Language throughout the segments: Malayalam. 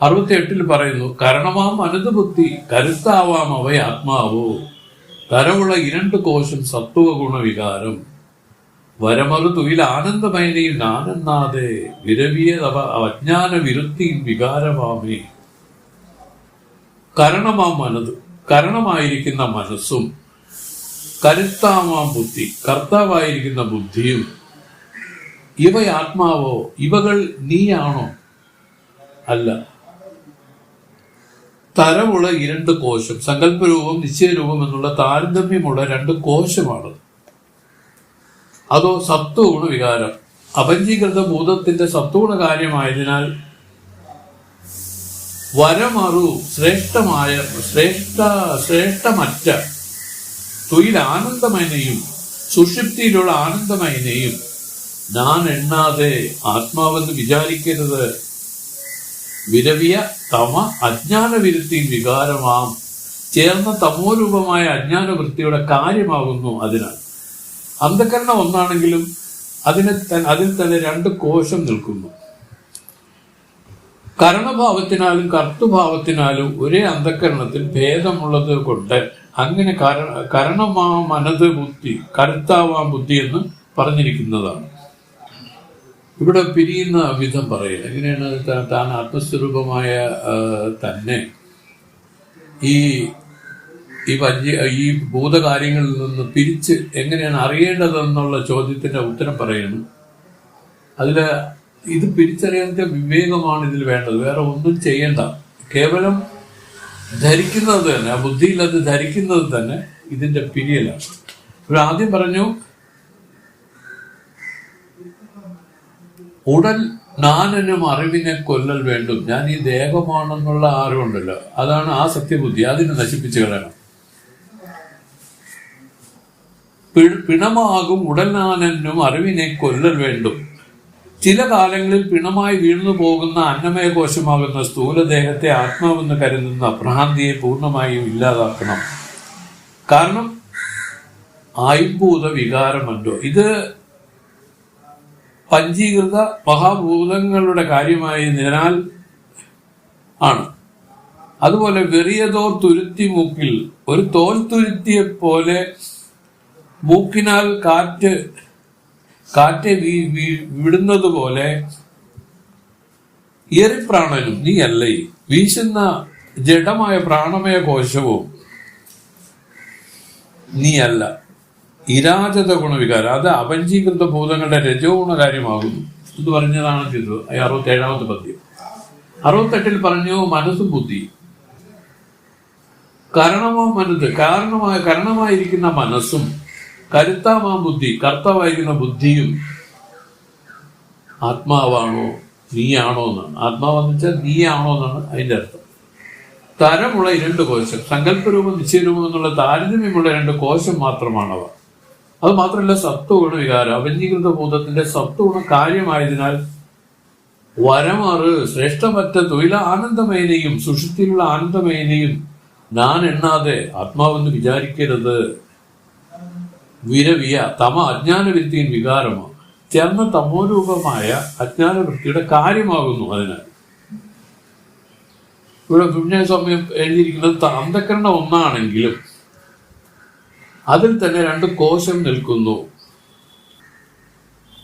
68 പറയുന്നു, കരണമാം അനുദബുദ്ധി കരുത്താവാം അവ ആത്മാവോ തരവുള്ള 2 കോശം സത്വ ഗുണവികാരം വരമറു തുയിൽ ആനന്ദമയനെയും നാനെന്നാതെ വിരവിയതവ അജ്ഞാന വിരുത്തിയും വികാരമാമേ. കരണമാം മനത്, കരണമായിരിക്കുന്ന മനസ്സും കരുത്താമാം ബുദ്ധി, കർത്താവായിരിക്കുന്ന ബുദ്ധിയും ഇവ ആത്മാവോ, ഇവകൾ നീയാണോ? അല്ല. തരമുള്ള 2 കോശം, സങ്കല്പരൂപം നിശ്ചയരൂപം എന്നുള്ള താരതമ്യമുള്ള 2 കോശമാണ്. അതോ സത്വഗുണ വികാരം, അപഞ്ചീകൃത ഭൂതത്തിന്റെ സത്വഗുണ കാര്യമായതിനാൽ വരമറു ശ്രേഷ്ഠമറ്റ തുയിൽ ആനന്ദമയനെയും സുഷുപ്തിയിലുള്ള ആനന്ദമയനെയും ഞാൻ എണ്ണാതെ ആത്മാവെന്ന് വിചാരിക്കരുത്. വിരവിയ തമ അജ്ഞാന വിരുത്തി വികാരമാം ചേർന്ന തമോരൂപമായ അജ്ഞാന വൃത്തിയുടെ കാര്യമാകുന്നു. അതിനാൽ അന്ധകരണം ഒന്നാണെങ്കിലും അതിൽ തന്നെ 2 കോശം നിൽക്കുന്നു. കരണഭാവത്തിനാലും കർത്തൃഭാവത്തിനാലും ഒരേ അന്ധകരണത്തിൽ ഭേദമുള്ളത് കൊണ്ട് അങ്ങനെ കരണമാം മനത് ബുദ്ധി, കരുത്താവാം ബുദ്ധി എന്ന് പറഞ്ഞിരിക്കുന്നതാണ്. ഇവിടെ പിരിയുന്ന വിധം പറയുക എങ്ങനെയാണ്? താൻ ആത്മസ്വരൂപമായ തന്നെ ഈ ഭൂതകാര്യങ്ങളിൽ നിന്ന് പിരിച്ച് എങ്ങനെയാണ് അറിയേണ്ടതെന്നുള്ള ചോദ്യത്തിന്റെ ഉത്തരം പറയുന്നു. ഇത് പിരിച്ചറിയാത്ത വിവേകമാണ് ഇതിൽ വേണ്ടത്. വേറെ ഒന്നും ചെയ്യേണ്ട. കേവലം ധരിക്കുന്നത് തന്നെ, ആ ബുദ്ധിയിൽ അത് ധരിക്കുന്നത് തന്നെ ഇതിന്റെ പിരിയലാണ്. ഇവിടെ ആദ്യം പറഞ്ഞു, ഉടൽ നാനെന്നും അറിവിനെ കൊല്ലൽ വേണ്ടും. ഞാൻ ഈ ദേഹമാണെന്നുള്ള അറിവുണ്ടല്ലോ, അതാണ് ആ സത്യബുദ്ധി. അതിനെ നശിപ്പിച്ചു കളയണം. പിണമാകും ഉടൽ നാനെന്നും അറിവിനെ കൊല്ലൽ വേണ്ടും. ചില കാലങ്ങളിൽ പിണമായി വീഴ്ന്നു പോകുന്ന അന്നമയ കോശമാകുന്ന സ്ഥൂലദേഹത്തെ ആത്മാവെന്ന് കരുതുന്ന ഭ്രാന്തിയെ പൂർണ്ണമായും ഇല്ലാതാക്കണം. കാരണം ആയുഭൂത വികാരമല്ലോ ഇത് പഞ്ചീകൃത മഹാഭൂതങ്ങളുടെ കാര്യമായതിനാൽ ആണ്. അതുപോലെ വെറിയതോർ തുരുത്തി മൂക്കിൽ ഒരു തോൽ തുരുത്തിയെ പോലെ മൂക്കിനാൽ കാറ്റ് വിടുന്നത് പോലെ ഏറിപ്രാണനും നീ അല്ലേ. വീശുന്ന ജഡമായ പ്രാണമയ കോശവും നീ അല്ല. ഇരാജത ഗുണവികാരം അത് അപഞ്ചീകൃത ഭൂതങ്ങളുടെ രജോ ഗുണകാര്യമാകുന്നു എന്ന് പറഞ്ഞതാണ് ചെയ്തത്. 67ാമത്തെ പദ്യം. 68 പറഞ്ഞു, മനസ്സും ബുദ്ധി കാരണമായിരിക്കുന്ന മനസ്സും കരുത്താമാ ബുദ്ധി, കർത്താവായിരിക്കുന്ന ബുദ്ധിയും ആത്മാവാണോ നീയാണോ എന്നാണ്. ആത്മാവെന്ന് വെച്ചാൽ നീയാണോ എന്നാണ് അതിന്റെ അർത്ഥം. തരമുള്ള 2 കോശം, സങ്കല്പരൂപം നിശ്ചയരൂപം എന്നുള്ള താരതമ്യമുള്ള 2 കോശം മാത്രമാണവ. അത് മാത്രമല്ല സത്വഗുണ വികാരം അപഞ്ചീകൃത ഭൂതത്തിന്റെ സത്വഗുണ കാര്യമായതിനാൽ വരമാറ് ശ്രേഷ്ഠമറ്റ തൊഴില ആനന്ദമയനെയും സുഷുപ്തിയിലുള്ള ആനന്ദമയനെയും ഞാൻ എണ്ണാതെ ആത്മാവെന്ന് വിചാരിക്കരുത്. വിരവിയ തമ അജ്ഞാനവൃത്തിയും വികാരമാണ് ചേർന്ന തമോരൂപമായ അജ്ഞാനവൃത്തിയുടെ കാര്യമാകുന്നു. അതിനാൽ ഇവിടെ പുണ്യസ്വാമ്യം എഴുതിയിരിക്കുന്നത് അന്ധകരണം ഒന്നാണെങ്കിലും അതിൽ തന്നെ 2 കോശം നിൽക്കുന്നു.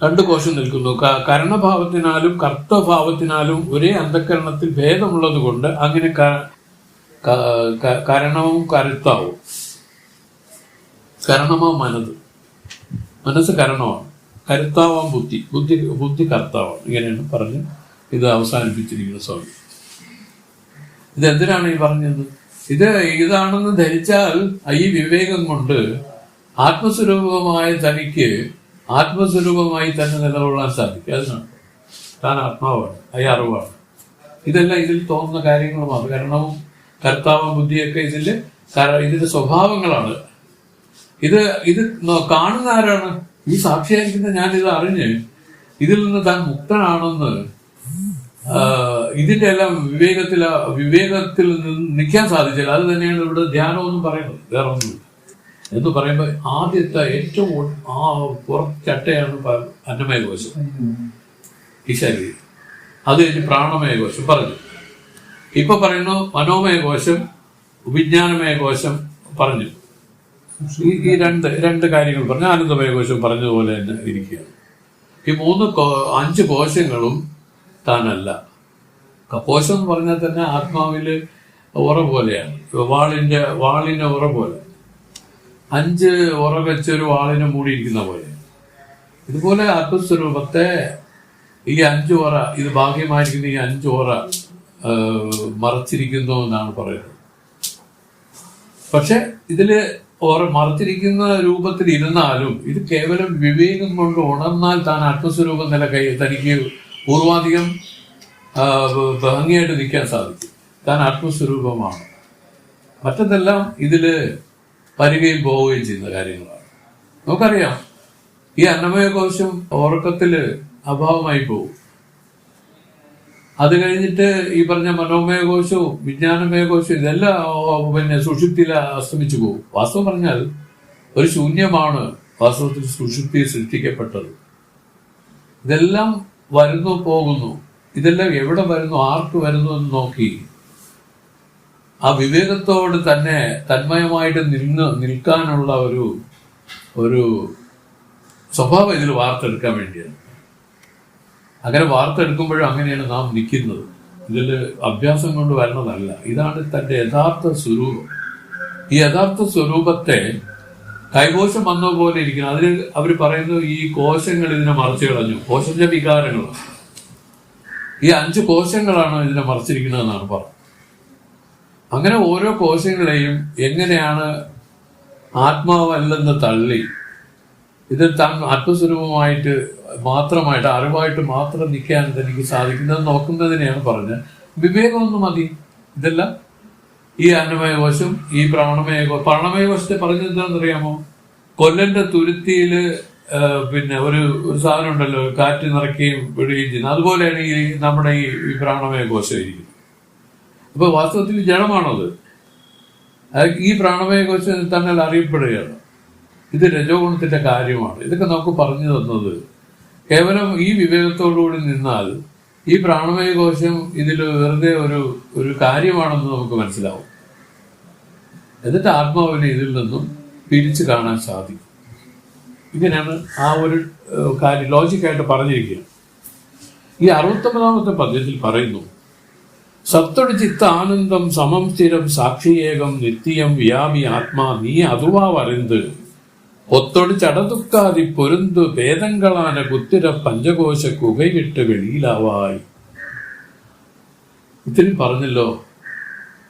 2 കോശം നിൽക്കുന്നു. കരണഭാവത്തിനാലും കർത്തഭാവത്തിനാലും ഒരേ അന്ധകരണത്തിൽ ഭേദമുള്ളത് കൊണ്ട് അങ്ങനെ കരണവും കരുത്താവും. കരണമാം മനസ്സ് കരണമാണ്. കരുത്താവാം ബുദ്ധി കർത്താവാണ്. ഇങ്ങനെയാണ് പറഞ്ഞ് ഇത് അവസാനിപ്പിച്ചിരിക്കുന്ന സ്വാമി. ഇതെന്തിനാണ് ഈ പറഞ്ഞത്? ഇതാണെന്ന് ധരിച്ചാൽ ഈ വിവേകം കൊണ്ട് ആത്മസ്വരൂപമായ തനിക്ക് ആത്മസ്വരൂപമായി തന്നെ നിലകൊള്ളാൻ സാധിക്കും. അതിനാണ് താൻ ആത്മാവാണ്, അറിവാണ്. ഇതെല്ലാം ഇതിൽ തോന്നുന്ന കാര്യങ്ങളുമാണ്. കരണവും കർത്താവും ബുദ്ധിയൊക്കെ ഇതിന്റെ സ്വഭാവങ്ങളാണ്. ഇത് കാണുന്ന ആരാണ്? ഈ സാക്ഷിയായിരിക്കുന്ന ഞാനിത് അറിഞ്ഞ് ഇതിൽ നിന്ന് താൻ മുക്തനാണെന്ന് ഇതിന്റെ എല്ലാം വിവേകത്തിൽ നിൽക്കാൻ സാധിച്ചില്ല. അത് തന്നെയാണ് ഇവിടെ ധ്യാനമെന്നും പറയുന്നത്. വേറെ ഒന്നും എന്ന് പറയുമ്പോൾ ആദ്യത്തെ ഏറ്റവും പുറച്ചട്ടയാണ് അന്നമയ കോശം, ഈ ശരീരം. അത് കഴിഞ്ഞ് പ്രാണമയ കോശം പറഞ്ഞു. ഇപ്പൊ പറയുന്നു മനോമയ കോശം, വിജ്ഞാനമയ കോശം പറഞ്ഞു. ഈ രണ്ട് കാര്യങ്ങൾ പറഞ്ഞു. ആനന്ദമയ കോശം പറഞ്ഞതുപോലെ തന്നെ ഇരിക്കുകയാണ്. ഈ 5 കോശങ്ങളും താനല്ല. കോശം എന്ന് പറഞ്ഞാൽ തന്നെ ആത്മാവില് ഉറ പോലെയാണ്, വാളിന്റെ ഉറ പോലെ. 5 ഉറ വെച്ചൊരു വാളിനെ മൂടിയിരിക്കുന്ന പോലെ. ഇതുപോലെ ആത്മസ്വരൂപത്തെ ഈ 5 ഉറ, ഇത് ഭാഗ്യമായിരിക്കുന്ന ഈ 5 ഉറ മറച്ചിരിക്കുന്നു എന്നാണ് പറയുന്നത്. പക്ഷെ ഇതില് മറച്ചിരിക്കുന്ന രൂപത്തിൽ ഇരുന്നാലും ഇത് കേവലം വിവേകം കൊണ്ട് ഉണർന്നാൽ താൻ ആത്മസ്വരൂപം തനിക്ക് പൂർവാധികം ഭംഗിയായിട്ട് നിൽക്കാൻ സാധിക്കും. താൻ ആത്മസ്വരൂപമാണ്. മറ്റതെല്ലാം ഇതില് വരികയും പോവുകയും ചെയ്യുന്ന കാര്യങ്ങളാണ്. നമുക്കറിയാം, ഈ അന്നമയ കോശം ഉറക്കത്തില് അഭാവമായി പോകും. അത് കഴിഞ്ഞിട്ട് ഈ പറഞ്ഞ മനോമയ കോശവും വിജ്ഞാനമയ കോശവും ഇതെല്ലാം സുഷുപ്തിയിൽ അസ്തമിച്ചു പോകും. വാസ്തവം പറഞ്ഞാൽ ഒരു ശൂന്യമാണ് വാസ്തവത്തിൽ സുഷുപ്തി സൃഷ്ടിക്കപ്പെട്ടത്. ഇതെല്ലാം വരുന്നു പോകുന്നു. ഇതെല്ലാം എവിടെ വരുന്നു, ആർക്ക് വരുന്നു എന്ന് നോക്കി ആ വിവേകത്തോട് തന്നെ തന്മയമായിട്ട് നിൽക്കാനുള്ള ഒരു സ്വഭാവം ഇതിൽ വാർത്തെടുക്കാൻ വേണ്ടിയാണ്. അങ്ങനെ വാർത്തെടുക്കുമ്പോഴും അങ്ങനെയാണ് നാം നിൽക്കുന്നത്. ഇതിൽ അഭ്യാസം കൊണ്ട് വരുന്നതല്ല. ഇതാണ് തന്റെ യഥാർത്ഥ സ്വരൂപം. ഈ യഥാർത്ഥ സ്വരൂപത്തെ കൈകോശം വന്നതുപോലെ ഇരിക്കണം. അതിന് അവർ പറയുന്നു, ഈ കോശങ്ങൾ ഇതിനെ മറച്ചു കളഞ്ഞു. കോശത്തിന്റെ വികാരങ്ങളാണ് ഈ 5 കോശങ്ങളാണ് ഇതിനെ മറച്ചിരിക്കുന്നതെന്നാണ് പറഞ്ഞത്. അങ്ങനെ ഓരോ കോശങ്ങളെയും എങ്ങനെയാണ് ആത്മാവല്ലെന്ന് തള്ളി ഇത് താൻ ആത്മസ്വരൂപമായിട്ട് മാത്രമായിട്ട് അറിവായിട്ട് മാത്രം നിൽക്കാൻ തനിക്ക് സാധിക്കുന്നത് നോക്കുന്നതിനെയാണ് പറഞ്ഞത്. വിവേകമൊന്നും മതി. ഇതെല്ലാം ഈ അന്നമയ കോശം, ഈ പ്രാണമയ കോശത്തെ പറഞ്ഞത് എന്താണെന്നറിയാമോ? കൊല്ലന്റെ തുരുത്തിയില് ഒരു സാധനം ഉണ്ടല്ലോ, കാറ്റ് നിറയ്ക്കുകയും വിടുകയും ചെയ്യുന്നത്. അതുപോലെയാണ് നമ്മുടെ ഈ പ്രാണമയ കോശം ഇരിക്കുന്നത്. അപ്പൊ വാസ്തവത്തിൽ ജഡമാണത്. ഈ പ്രാണമയ കോശം തന്നെ അറിയപ്പെടുകയാണ്. ഇത് രജോ ഗുണത്തിന്റെ കാര്യമാണ്. ഇതൊക്കെ നമുക്ക് പറഞ്ഞു തന്നത് കേവലം ഈ വിവേകത്തോടുകൂടി നിന്നാൽ ഈ പ്രാണമയ കോശം ഇതിൽ വെറുതെ ഒരു കാര്യമാണെന്ന് നമുക്ക് മനസ്സിലാവും. എന്നിട്ട് ആത്മാവിനെ ഇതിൽ നിന്നും പിരിച്ചു കാണാൻ സാധിക്കും. ഇങ്ങനെയാണ് ആ ഒരു കാര്യം ലോജിക്കായിട്ട് പറഞ്ഞിരിക്കുകയാണ്. ഈ 69ാമത്തെ പദ്യത്തിൽ പറയുന്നു, സത്തൊട് ചിത്ത ആനന്ദം സമം സ്ഥിരം സാക്ഷിയേകം നിത്യം വ്യാപി ആത്മാ നീ അതുവാ വരന്ത് ഒത്തൊട് ചടതുക്കാതി പൊരുന്തു ഭേദങ്ങളാന കുത്തിര പഞ്ചകോശ കുകവിട്ട് വെളിയിലാവായി. ഇത്തിരി പറഞ്ഞല്ലോ.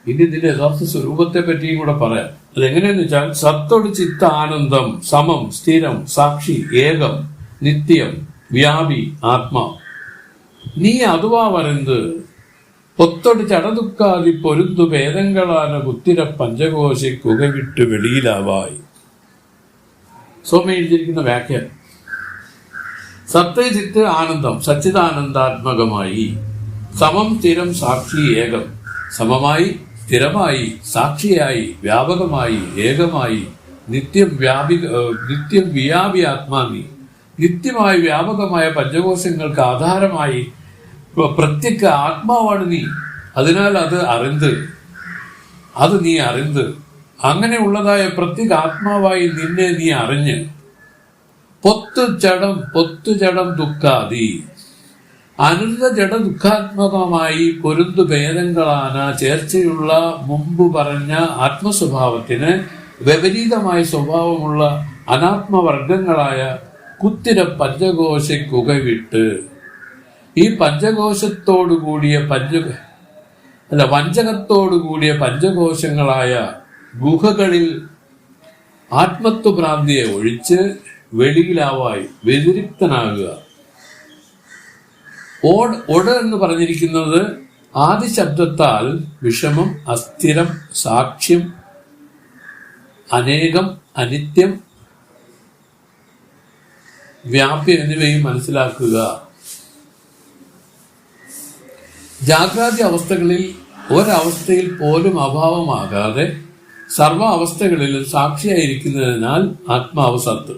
ഇനി ഇതിന്റെ യഥാർത്ഥ സ്വരൂപത്തെ പറ്റിയും കൂടെ പറയാം. അതെങ്ങനെയെന്ന് വെച്ചാൽ, സത്തൊട് ചിത്ത ആനന്ദം സമം സ്ഥിരം സാക്ഷി ഏകം നിത്യം വ്യാപി ആത്മാ നീ അതുവാ വരന്ത് ഒത്തൊട് ചടതുക്കാതി പൊരുന്തു ഭേദങ്ങളാന കുത്തിര പഞ്ചകോശ കുകവിട്ട് വെളിയിലാവായി. സോമ എഴുതിയിരിക്കുന്ന വ്യാഖ്യാനം, സത്ത് ചിത്ത് ആനന്ദം സച്ചിദാനന്ദാത്മകമായി സമം സ്ഥിരം സാക്ഷി ഏകം, സമമായി സ്ഥിരമായി സാക്ഷിയായി വ്യാപകമായി ഏകമായി നിത്യം വ്യാപി ആത്മാനി നിത്യമായി വ്യാപകമായ പഞ്ചകോശങ്ങൾക്ക് ആധാരമായി പ്രത്യക്ക ആത്മാവാണ് നീ. അതിനാൽ അത് നീ അറിന്ത് അങ്ങനെയുള്ളതായ പ്രത്യേക ആത്മാവായി നിന്നെ നീ അറിഞ്ഞ് പൊത്തു ജഡം ദുഃഖാദി അനന്ത ജഡ ദുഃഖാത്മകമായി പൊരുന്തു ഭേദങ്ങളാന ചേർച്ചയുള്ള മുമ്പ് പറഞ്ഞ ആത്മസ്വഭാവത്തിന് വിപരീതമായ സ്വഭാവമുള്ള അനാത്മവർഗങ്ങളായ കുത്തിര പഞ്ചകോശ കുകവിട്ട് ഈ പഞ്ചകോശത്തോടുകൂടിയ വഞ്ചകത്തോടുകൂടിയ പഞ്ചകോശങ്ങളായ ഗുഹകളിൽ ആത്മത്വഭ്രാന്തിയെ ഒഴിച്ച് വെളിയിലാവായി വ്യതിരിക്തനാകുക. ഒട് എന്ന് പറഞ്ഞിരിക്കുന്നത് ആദിശബ്ദത്താൽ വിഷമം, അസ്ഥിരം, സാക്ഷ്യം, അനേകം, അനിത്യം, വ്യാപ്യം എന്നിവയും മനസ്സിലാക്കുക. ജാഗ്രാതി അവസ്ഥകളിൽ ഒരവസ്ഥയിൽ പോലും അഭാവമാകാതെ സർവ അവസ്ഥകളിലും സാക്ഷിയായിരിക്കുന്നതിനാൽ ആത്മാവ് സത്ത്.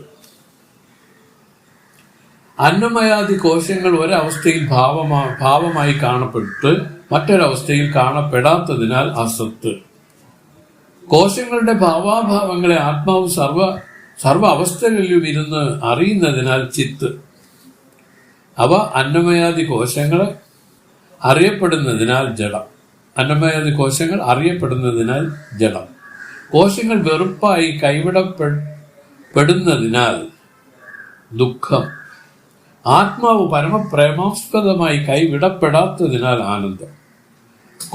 അന്നമയാദി കോശങ്ങൾ ഒരവസ്ഥയിൽ ഭാവമായി കാണപ്പെട്ട് മറ്റൊരവസ്ഥയിൽ കാണപ്പെടാത്തതിനാൽ അസത്ത്. കോശങ്ങളുടെ ഭാവാഭാവങ്ങളെ ആത്മാവ് സർവ അവസ്ഥകളിലും ഇരുന്ന് അറിയുന്നതിനാൽ ചിത്ത്. അവ അന്നമയാദി കോശങ്ങൾ അറിയപ്പെടുന്നതിനാൽ ജഡം. അന്നമയാദി കോശങ്ങൾ അറിയപ്പെടുന്നതിനാൽ ജഡം. കോശങ്ങൾ വെറുപ്പായി കൈവിടപ്പെടുന്നതിനാൽ ദുഃഖം. ആത്മാവ് പരമപ്രേമാസ്പദമായി കൈവിടപ്പെടാത്തതിനാൽ ആനന്ദം.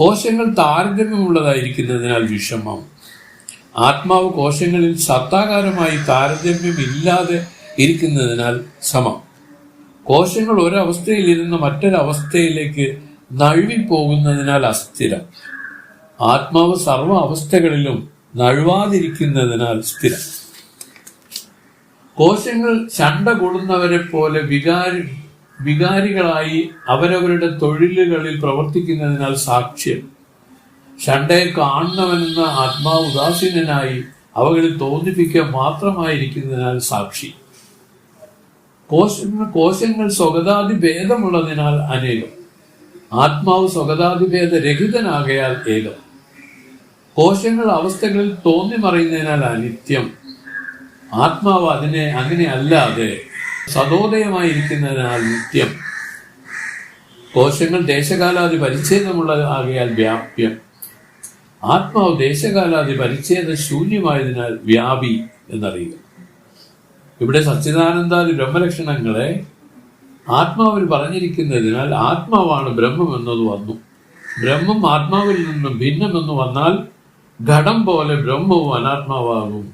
കോശങ്ങൾ താരതമ്യമുള്ളതായിരിക്കുന്നതിനാൽ വിഷമം. ആത്മാവ് കോശങ്ങളിൽ സത്താകാരമായി താരതമ്യമില്ലാതെ ഇരിക്കുന്നതിനാൽ സമം. കോശങ്ങൾ ഒരവസ്ഥയിൽ ഇരുന്ന് മറ്റൊരവസ്ഥയിലേക്ക് നഴുവിപ്പോകുന്നതിനാൽ അസ്ഥിരം. ആത്മാവ് സർവ അവസ്ഥകളിലും നഴുവാതിരിക്കുന്നതിനാൽ സ്ഥിരം. കോശങ്ങൾ ശണ്ട കൂടുന്നവരെ പോലെ വികാരികളായി അവരവരുടെ തൊഴിലുകളിൽ പ്രവർത്തിക്കുന്നതിനാൽ സാക്ഷ്യം. ശണ്ടയെ കാണുന്നവനെന്ന ആത്മാവ് ഉദാസീനനായി അവകളിൽ തോന്നിപ്പിക്കുക മാത്രമായിരിക്കുന്നതിനാൽ സാക്ഷി. കോശങ്ങൾ സ്വഗതാതിഭേദമുള്ളതിനാൽ അനേകം. ആത്മാവ് സ്വഗതാതിഭേദരഹിതനാകയാൽ ഏകം. കോശങ്ങൾ അവസ്ഥകളിൽ തോന്നിമറിയുന്നതിനാൽ അനിത്യം. ആത്മാവ് അങ്ങനെ അല്ലാതെ സദോദയമായിരിക്കുന്നതിനാൽ നിത്യം. കോശങ്ങൾ ദേശകാലാദി പരിച്ഛേദമുള്ളതാകയാൽ വ്യാപ്യം. ആത്മാവ് ദേശകാലാദി പരിച്ഛേദ ശൂന്യമായതിനാൽ വ്യാപി എന്നറിയുക. ഇവിടെ സച്ചിദാനന്ദാദി ബ്രഹ്മലക്ഷണങ്ങളെ ആത്മാവിൽ പറഞ്ഞിരിക്കുന്നതിനാൽ ആത്മാവാണ് ബ്രഹ്മം എന്നത് വന്നു. ബ്രഹ്മം ആത്മാവിൽ നിന്നും ഭിന്നമെന്ന് വന്നാൽ ഘടം പോലെ ബ്രഹ്മവും അനാത്മാവാകും.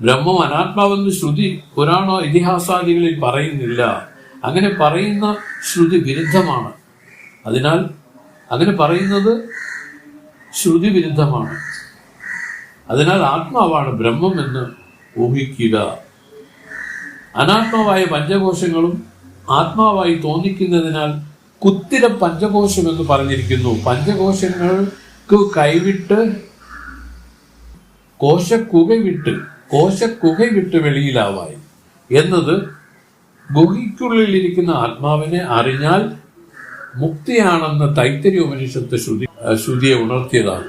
ബ്രഹ്മം അനാത്മാവെന്ന് ശ്രുതി പുരാണ ഇതിഹാസാദികളിൽ പറയുന്നില്ല. അങ്ങനെ പറയുന്ന ശ്രുതി വിരുദ്ധമാണ്. അതിനാൽ അങ്ങനെ പറയുന്നത് ശ്രുതി വിരുദ്ധമാണ്. അതിനാൽ ആത്മാവാണ് ബ്രഹ്മം എന്ന് ഊഹിക്കുക. അനാത്മാവായ പഞ്ചകോശങ്ങളും ആത്മാവായി തോന്നിക്കുന്നതിനാൽ കുത്തിര പഞ്ചകോശം എന്ന് പറഞ്ഞിരിക്കുന്നു. പഞ്ചകോശങ്ങൾക്ക് കൈവിട്ട് കോശക്കുക വിട്ട് വെളിയിലാവായി എന്നത് ഗുഹയ്ക്കുള്ളിലിരിക്കുന്ന ആത്മാവിനെ അറിഞ്ഞാൽ മുക്തിയാണെന്ന് തൈത്തരീയ ഉപനിഷത്ത് ശ്രുതിയെ ഉണർത്തിയതാണ്.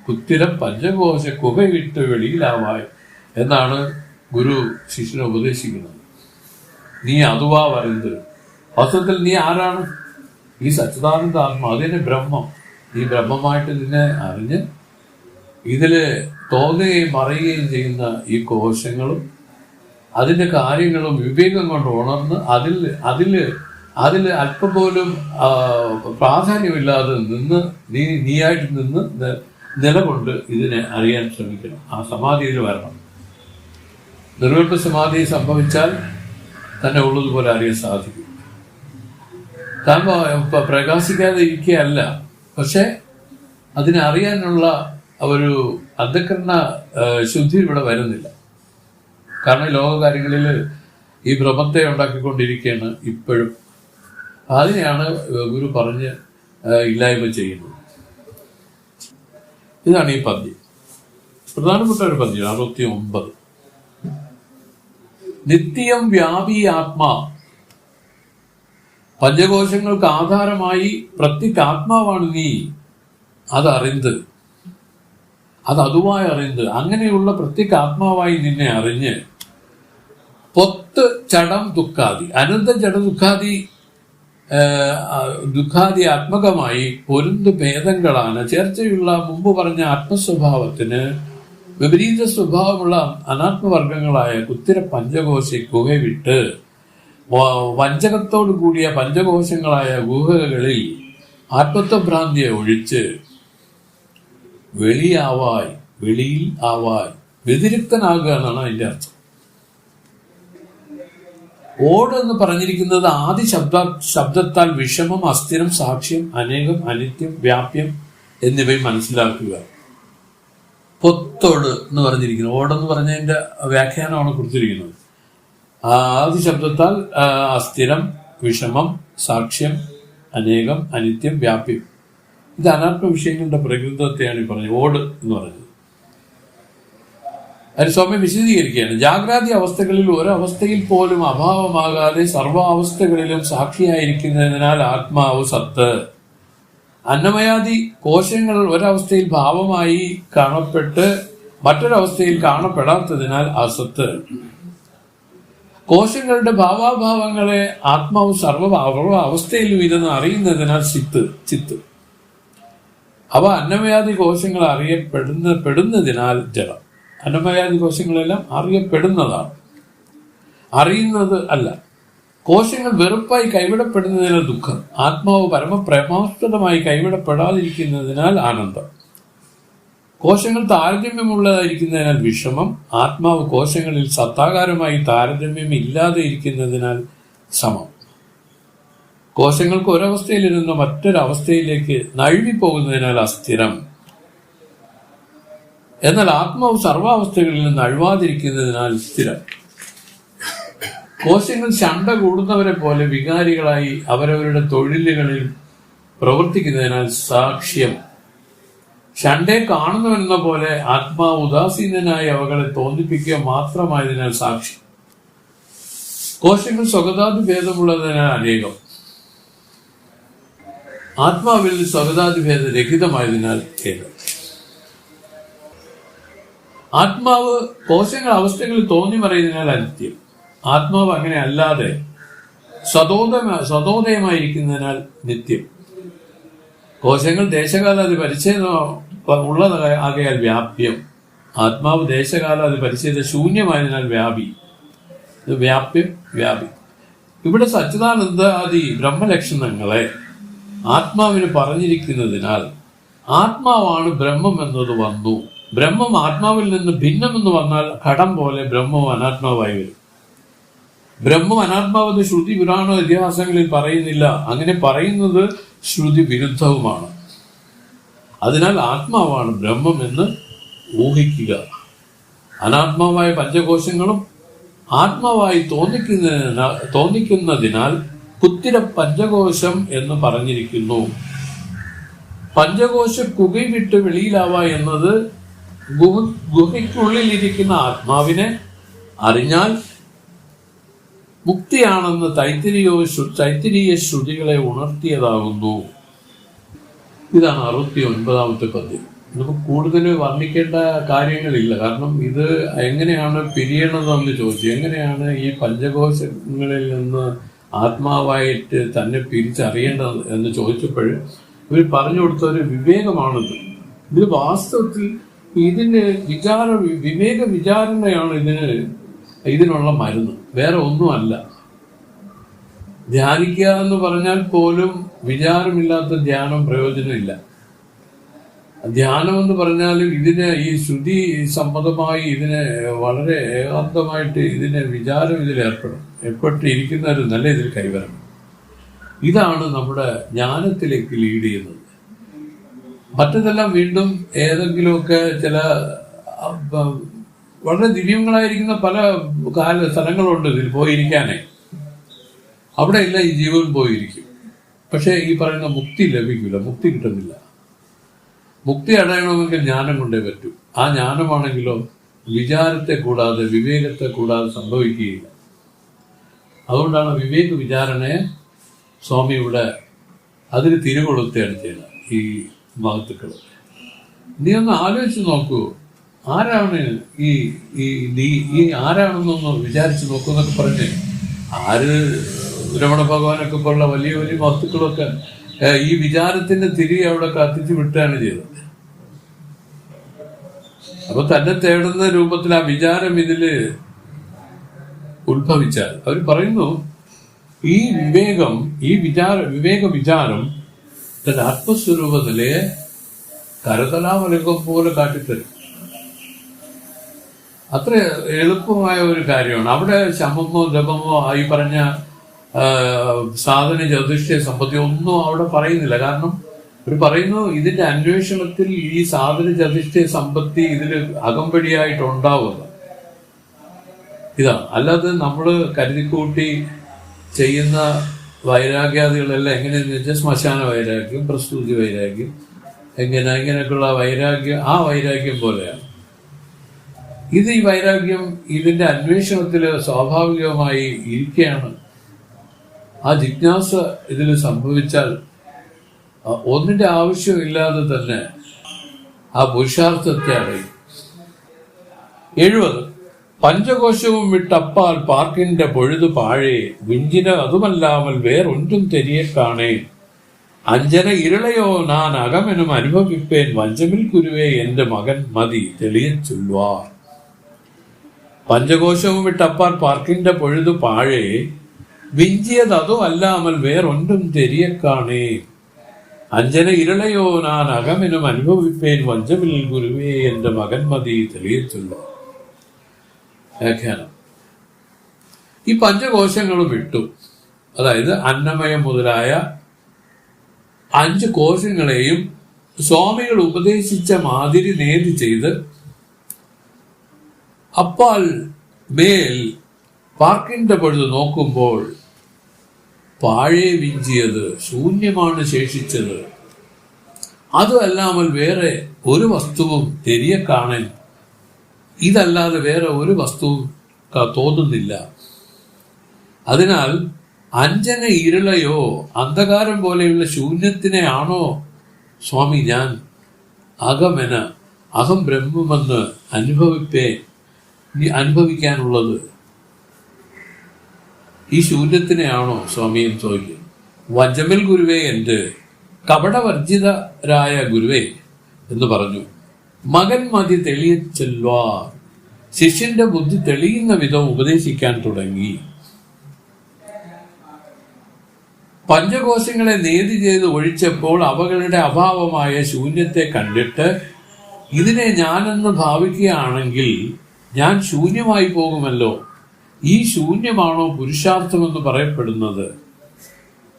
കുത്തിരം പഞ്ചകോശ കുക വിട്ട് വെളിയിലാവായി എന്നാണ് ഗുരു ശിഷ്യനെ ഉപദേശിക്കുന്നത്. നീ അതുവാ വരുന്നത്. വാസ്തവത്തിൽ നീ ആരാണ്? ഈ സച്ചിദാനന്ദ ആത്മാ, അതിനെ ബ്രഹ്മം. ഈ ബ്രഹ്മമായിട്ട് നിന്നെ അറിഞ്ഞ് ഇതില് തോന്നുകയും മറയുകയും ചെയ്യുന്ന ഈ കോശങ്ങളും അതിന്റെ കാര്യങ്ങളും വിവേകം കൊണ്ട് ഉണർന്ന് അതിൽ അല്പം പോലും പ്രാധാന്യമില്ലാതെ നിന്ന് നീയായിട്ട് നിന്ന് നിലകൊണ്ട് ഇതിനെ അറിയാൻ ശ്രമിക്കണം. ആ സമാധിയിൽ വരണം. നിർവികൽപ്പ സമാധി സംഭവിച്ചാൽ തന്നെ ഉള്ളതുപോലെ അറിയാൻ സാധിക്കും. താൻ പ്രകാശിക്കാതെ ഇരിക്കുകയല്ല, പക്ഷെ അതിനെ അറിയാനുള്ള ഒരു അന്ധകരണ ശുദ്ധി ഇവിടെ വരുന്നില്ല. കാരണം ലോകകാര്യങ്ങളിൽ ഈ ഭ്രമത്തെ ഉണ്ടാക്കിക്കൊണ്ടിരിക്കുകയാണ് ഇപ്പോഴും. അതിനെയാണ് ഗുരു പറഞ്ഞ് ഇല്ലായ്മ ചെയ്യുന്നത്. ഇതാണ് ഈ പദ്യം. പ്രധാനപ്പെട്ട ഒരു പദ്യം 69. നിത്യം വ്യാപി ആത്മാ. പഞ്ചകോശങ്ങൾക്ക് ആധാരമായി പ്രത്യേകാത്മാവാണ് നീ. അതുവായി അറിഞ്ഞത്. അങ്ങനെയുള്ള പ്രത്യേകാത്മാവായി നിന്നെ അറിഞ്ഞ് പൊത്ത് ചടം ദുഃഖാദി അനന്ത ജഡ ദുഃഖാദി ആത്മകമായി പൊരുന്ത് ഭേദങ്ങളാണ് ചേർച്ചയുള്ള മുമ്പ് പറഞ്ഞ ആത്മസ്വഭാവത്തിന് വിപരീത സ്വഭാവമുള്ള അനാത്മവർഗങ്ങളായ കുത്തിര പഞ്ചകോശ ഗുഹവിട്ട് വഞ്ചകത്തോടു കൂടിയ പഞ്ചകോശങ്ങളായ ഗുഹകളിൽ ആത്മത്വഭ്രാന്തിയെ ഒഴിച്ച് വെളിയിൽ ആവായി വ്യതിരിക്തനാകുക എന്നാണ് അതിന്റെ അർത്ഥം. ഓട് എന്ന് പറഞ്ഞിരിക്കുന്നത് ആദി ശബ്ദത്താൽ വിഷമം, അസ്ഥിരം, സാക്ഷ്യം, അനേകം, അനിത്യം, വ്യാപ്യം എന്നിവയും മനസ്സിലാക്കുക. പൊത്തോട് എന്ന് പറഞ്ഞിരിക്കുന്നത് ഓടെന്ന് പറഞ്ഞതിന്റെ വ്യാഖ്യാനമാണ് കൊടുത്തിരിക്കുന്നത്. ആദി ശബ്ദത്താൽ അസ്ഥിരം, വിഷമം, സാക്ഷ്യം, അനേകം, അനിത്യം, വ്യാപ്യം. ഇത് അനാത്മ വിഷയങ്ങളുടെ പ്രകൃതത്തെയാണ് ഈ പറഞ്ഞത് ഓട് എന്ന് പറഞ്ഞത്. അതിന് സ്വാമി വിശദീകരിക്കുകയാണ്. ജാഗ്രാതി അവസ്ഥകളിൽ ഒരവസ്ഥയിൽ പോലും അഭാവമാകാതെ സർവ അവസ്ഥകളിലും സാക്ഷിയായിരിക്കുന്നതിനാൽ ആത്മാവ് സത്ത്. അന്നമയാദി കോശങ്ങൾ ഒരവസ്ഥയിൽ ഭാവമായി കാണപ്പെട്ട് മറ്റൊരവസ്ഥയിൽ കാണപ്പെടാത്തതിനാൽ അസത്ത്. കോശങ്ങളുടെ ഭാവാഭാവങ്ങളെ ആത്മാവ് സർവ അവസ്ഥയിലും ഇരുന്ന് അറിയുന്നതിനാൽ ചിത്ത്. അവ അന്നമയാദി കോശങ്ങൾ പെടുന്നതിനാൽ ജഡം. അന്നമയാദി കോശങ്ങളെല്ലാം അറിയപ്പെടുന്നതാണ്, അറിയുന്നത് അല്ല. കോശങ്ങൾ വെറുപ്പായി കൈവിടപ്പെടുന്നതിനാൽ ദുഃഖം. ആത്മാവ് പരമപ്രമാസ്പദമായി കൈവിടപ്പെടാതിരിക്കുന്നതിനാൽ ആനന്ദം. കോശങ്ങൾ താരതമ്യമുള്ളതായിരിക്കുന്നതിനാൽ വിഷമം. ആത്മാവ് കോശങ്ങളിൽ സത്താകാരമായി താരതമ്യം ഇല്ലാതെ ഇരിക്കുന്നതിനാൽ സമം. കോശങ്ങൾക്ക് ഒരവസ്ഥയിലിരുന്ന് മറ്റൊരവസ്ഥയിലേക്ക് നഴുവിപ്പോകുന്നതിനാൽ അസ്ഥിരം. എന്നാൽ ആത്മാവ് സർവാവസ്ഥകളിൽ നിന്ന് നഴുവാതിരിക്കുന്നതിനാൽ സ്ഥിരം. കോശങ്ങൾ ശണ്ട കൂടുന്നവരെ പോലെ വികാരികളായി അവരവരുടെ തൊഴിലുകളിൽ പ്രവർത്തിക്കുന്നതിനാൽ സാക്ഷ്യം. ശണ്ടയെ കാണുന്നവരെന്ന പോലെ ആത്മാവ് ഉദാസീനനായി അവകളെ തോന്നിപ്പിക്കുക മാത്രമായതിനാൽ സാക്ഷി. കോശങ്ങൾ സ്വഗതാദി ഭേദമുള്ളതിനാൽ അനേകം. ആത്മാവിൽ സ്വഗതാദി ഭേദ രഹിതമായതിനാൽ ഏകം. ആത്മാവ് കോശങ്ങൾ അവസ്ഥകളിൽ തോന്നി മറയുന്നതിനാൽ അനിത്യം. ആത്മാവ് അങ്ങനെ അല്ലാതെ സ്വതോദയമായിരിക്കുന്നതിനാൽ നിത്യം. കോശങ്ങൾ ദേശകാലാദി പരിച്ഛേദം ഉള്ളതാകയാൽ വ്യാപ്യം. ആത്മാവ് ദേശകാലാദി പരിച്ഛേദ ശൂന്യമായതിനാൽ വ്യാപി. വ്യാപ്യം വ്യാപി. ഇവിടെ സച്ചിദാനന്ദ ആദി ബ്രഹ്മലക്ഷണങ്ങളെ ആത്മാവിന് പറഞ്ഞിരിക്കുന്നതിനാൽ ആത്മാവാണ് ബ്രഹ്മം എന്നത് വന്നു. ബ്രഹ്മം ആത്മാവിൽ നിന്ന് ഭിന്നമെന്ന് വന്നാൽ ഘടം പോലെ ബ്രഹ്മവും അനാത്മാവായി വരും. ബ്രഹ്മം അനാത്മാവെന്ന് ശ്രുതി പുരാണ ഇതിഹാസങ്ങളിൽ പറയുന്നില്ല. അങ്ങനെ പറയുന്നത് ശ്രുതി വിരുദ്ധവുമാണ്. അതിനാൽ ആത്മാവാണ് ബ്രഹ്മം എന്ന് ഊഹിക്കുക. അനാത്മാവായ പഞ്ചകോശങ്ങളും ആത്മാവായി തോന്നിക്കുന്നതിനാൽ കുത്തിര പഞ്ചകോശം എന്ന് പറഞ്ഞിരിക്കുന്നു. പഞ്ചകോശ കുകൈ വിട്ട് വെളിയിലാവ എന്നത് ഗുഹയ്ക്കുള്ളിലിരിക്കുന്ന ആത്മാവിനെ അറിഞ്ഞാൽ മുക്തിയാണെന്ന് തൈത്തിരീയ ശ്രുതികളെ ഉണർത്തിയതാകുന്നു. ഇതാണ് 69ാമത്തെ പദ്യം. നമുക്ക് കൂടുതൽ വർണ്ണിക്കേണ്ട കാര്യങ്ങളില്ല. കാരണം ഇത് എങ്ങനെയാണ് പിരിയണതെന്ന് ചോദിച്ചു. എങ്ങനെയാണ് ഈ പഞ്ചകോശങ്ങളിൽ നിന്ന് ആത്മാവായിട്ട് തന്നെ പിരിച്ചറിയേണ്ടത് എന്ന് ചോദിച്ചപ്പോൾ ഇവർ പറഞ്ഞു കൊടുത്ത ഒരു വിവേകമാണിത്. ഇത് വാസ്തവത്തിൽ ഇതിന് വിവേക വിചാരണയാണ് ഇതിനുള്ള മരുന്ന്, വേറെ ഒന്നുമല്ല. ധ്യാനിക്കുക എന്ന് പറഞ്ഞാൽ പോലും വിചാരമില്ലാത്ത ധ്യാനം പ്രയോജനമില്ല. ധ്യാനം എന്ന് പറഞ്ഞാലും ഈ ശ്രുതി സമ്മതമായി വളരെ ഏകാന്തമായിട്ട് വിചാരം ഏർപ്പെട്ടിരിക്കുന്നവരും ഇതിൽ കൈവരണം. ഇതാണ് നമ്മുടെ ജ്ഞാനത്തിലേക്ക് ലീഡ് ചെയ്യുന്നത്. മറ്റതെല്ലാം വീണ്ടും ഏതെങ്കിലുമൊക്കെ ചില വളരെ ദിവ്യങ്ങളായിരിക്കുന്ന പല സ്ഥലങ്ങളുണ്ട് ഇതിൽ പോയിരിക്കാനേ. അവിടെയെല്ലാം ഈ ജീവൻ പോയിരിക്കും. പക്ഷെ ഈ പറയുന്ന മുക്തി ലഭിക്കില്ല, മുക്തി കിട്ടുന്നില്ല. മുക്തി അടയണമെങ്കിൽ ജ്ഞാനം കൊണ്ടേ പറ്റൂ. ആ ജ്ഞാനമാണെങ്കിലോ വിചാരത്തെ കൂടാതെ വിവേകത്തെ കൂടാതെ സംഭവിക്കുകയില്ല. അതുകൊണ്ടാണ് വിവേക വിചാരണയെ സ്വാമി ഇവിടെ അതിന് തിരികൊളുത്തുകയാണ് ചെയ്യുന്നത്. ഈ മഹത്തുക്കൾ നീ ഒന്ന് ആലോചിച്ച് നോക്കൂ. ആരാണ് ഈ ആരാണെന്നൊന്ന് വിചാരിച്ച് നോക്കുന്നൊക്കെ പറഞ്ഞ് രമണ ഭഗവാനൊക്കെ പോലുള്ള വലിയ വലിയ വസ്തുക്കളൊക്കെ ഈ വിചാരത്തിന്റെ തിരി അവിടെ കത്തിച്ച് വിട്ടാണ് ചെയ്തത്. അപ്പൊ തന്നെ തേടുന്ന രൂപത്തിൽ ആ വിചാരം ഇതില് ഉത്ഭവിച്ചാൽ അവർ പറയുന്നു ഈ വിവേക വിചാരം തന്റെ ആത്മസ്വരൂപത്തിലെ കരതലാമലകം പോലെ കാട്ടിത്തരും. അത്ര എളുപ്പമായ ഒരു കാര്യമാണ്. അവിടെ ശമമോ ജപമോ ഈ പറഞ്ഞ സാധന ചതുഷ്ടയ സമ്പത്തി ഒന്നും അവിടെ പറയുന്നില്ല. കാരണം അവർ പറയുന്നു ഇതിന്റെ അന്വേഷണത്തിൽ ഈ സാധന ചതുഷ്ടയ സമ്പത്തി ഇതിൽ അകമ്പടിയായിട്ടുണ്ടാവുക ഇതാണ്. അല്ലാതെ നമ്മള് കരുതിക്കൂട്ടി ചെയ്യുന്ന വൈരാഗ്യാദികളെല്ലാം എങ്ങനെയെന്ന് വെച്ചാൽ ശ്മശാന വൈരാഗ്യം, പ്രസ്തുതി വൈരാഗ്യം, ഇങ്ങനെയൊക്കെയുള്ള വൈരാഗ്യം ആ വൈരാഗ്യം പോലെയാണ്. ഈ വൈരാഗ്യം ഇതിന്റെ അന്വേഷണത്തിൽ സ്വാഭാവികമായി ഇരിക്കുകയാണ്. ആ ജിജ്ഞാസ ഇതിൽ സംഭവിച്ചാൽ ഒന്നിന്റെ ആവശ്യമില്ലാതെ തന്നെ ആ പുരുഷാർത്ഥത്തെ അടയും. 70 പഞ്ചകോശവും വിട്ടപ്പാൽ പാർക്കിന്റെ പൊഴുതു പാഴേ വിഞ്ചിന അതുമല്ലാമൽ വേറൊന്നും തെരിയെ കാണേ അഞ്ജന ഇരളയോ നാൻ അകമെനും അനുഭവിപ്പേൻ വഞ്ചമിൽ കുരുവേ എന്റെ മകൻ മതി തെളിയ ചൊല്ലുവാർ. പഞ്ചകോശവും വിട്ടപ്പാൽ പാർക്കിന്റെ പൊഴുതു പാഴേ വിഞ്ചിയത് അതും അല്ലാമൽ വേറൊന്നും തെരിയെ കാണേ അഞ്ജന ഇരളയോ നാൻ അകമെനും അനുഭവിപ്പേൻ വഞ്ചമിൽ ഗുരുവേ എന്റെ മകൻ മതി തെളിയ ചൊല്ലുവാർ. വ്യാഖ്യാനം: ഈ പഞ്ചകോശങ്ങളും വിട്ടു, അതായത് അന്നമയം മുതലായ 5 കോശങ്ങളെയും സ്വാമികൾ ഉപദേശിച്ച മാതിരി നേതി ചെയ്ത് അപ്പാൽ മേൽ പാർക്കിന്റെ പൊഴുത് നോക്കുമ്പോൾ പാഴേ വിഞ്ചിയത്, ശൂന്യമാണ് ശേഷിച്ചത്. അതുമല്ലാமல் വേറെ ഒരു വസ്തുവും തെരിയ കാണാൻ ഇതല്ലാതെ വേറെ ഒരു വസ്തുവും തോന്നുന്നില്ല. അതിനാൽ അഞ്ജന ഇരുളയോ അന്ധകാരം പോലെയുള്ള ശൂന്യത്തിനെ ആണോ സ്വാമി ഞാൻ അകമെന അഹം ബ്രഹ്മമെന്ന് അനുഭവിക്കാനുള്ളത്? ഈ ശൂന്യത്തിനെയാണോ സ്വാമി എന്ന് ചോദിക്കും. വഞ്ചമിൽ ഗുരുവേ എൻ്റെ കപടവർജിതരായ ഗുരുവേ എന്ന് പറഞ്ഞു. മകൻ മതി തെളിയ ചെല്ലുവാർ. ശിഷ്യന്റെ ബുദ്ധി തെളിയുന്ന വിധം ഉപദേശിക്കാൻ തുടങ്ങി. പഞ്ചകോശങ്ങളെ നേതി ചെയ്ത് ഒഴിച്ചപ്പോൾ അവകളുടെ അഭാവമായ ശൂന്യത്തെ കണ്ടിട്ട് ഇതിനെ ഞാനെന്ന് ഭാവിക്കുകയാണെങ്കിൽ ഞാൻ ശൂന്യമായി പോകുമല്ലോ. ഈ ശൂന്യമാണോ പുരുഷാർത്ഥമെന്ന് പറയപ്പെടുന്നത്?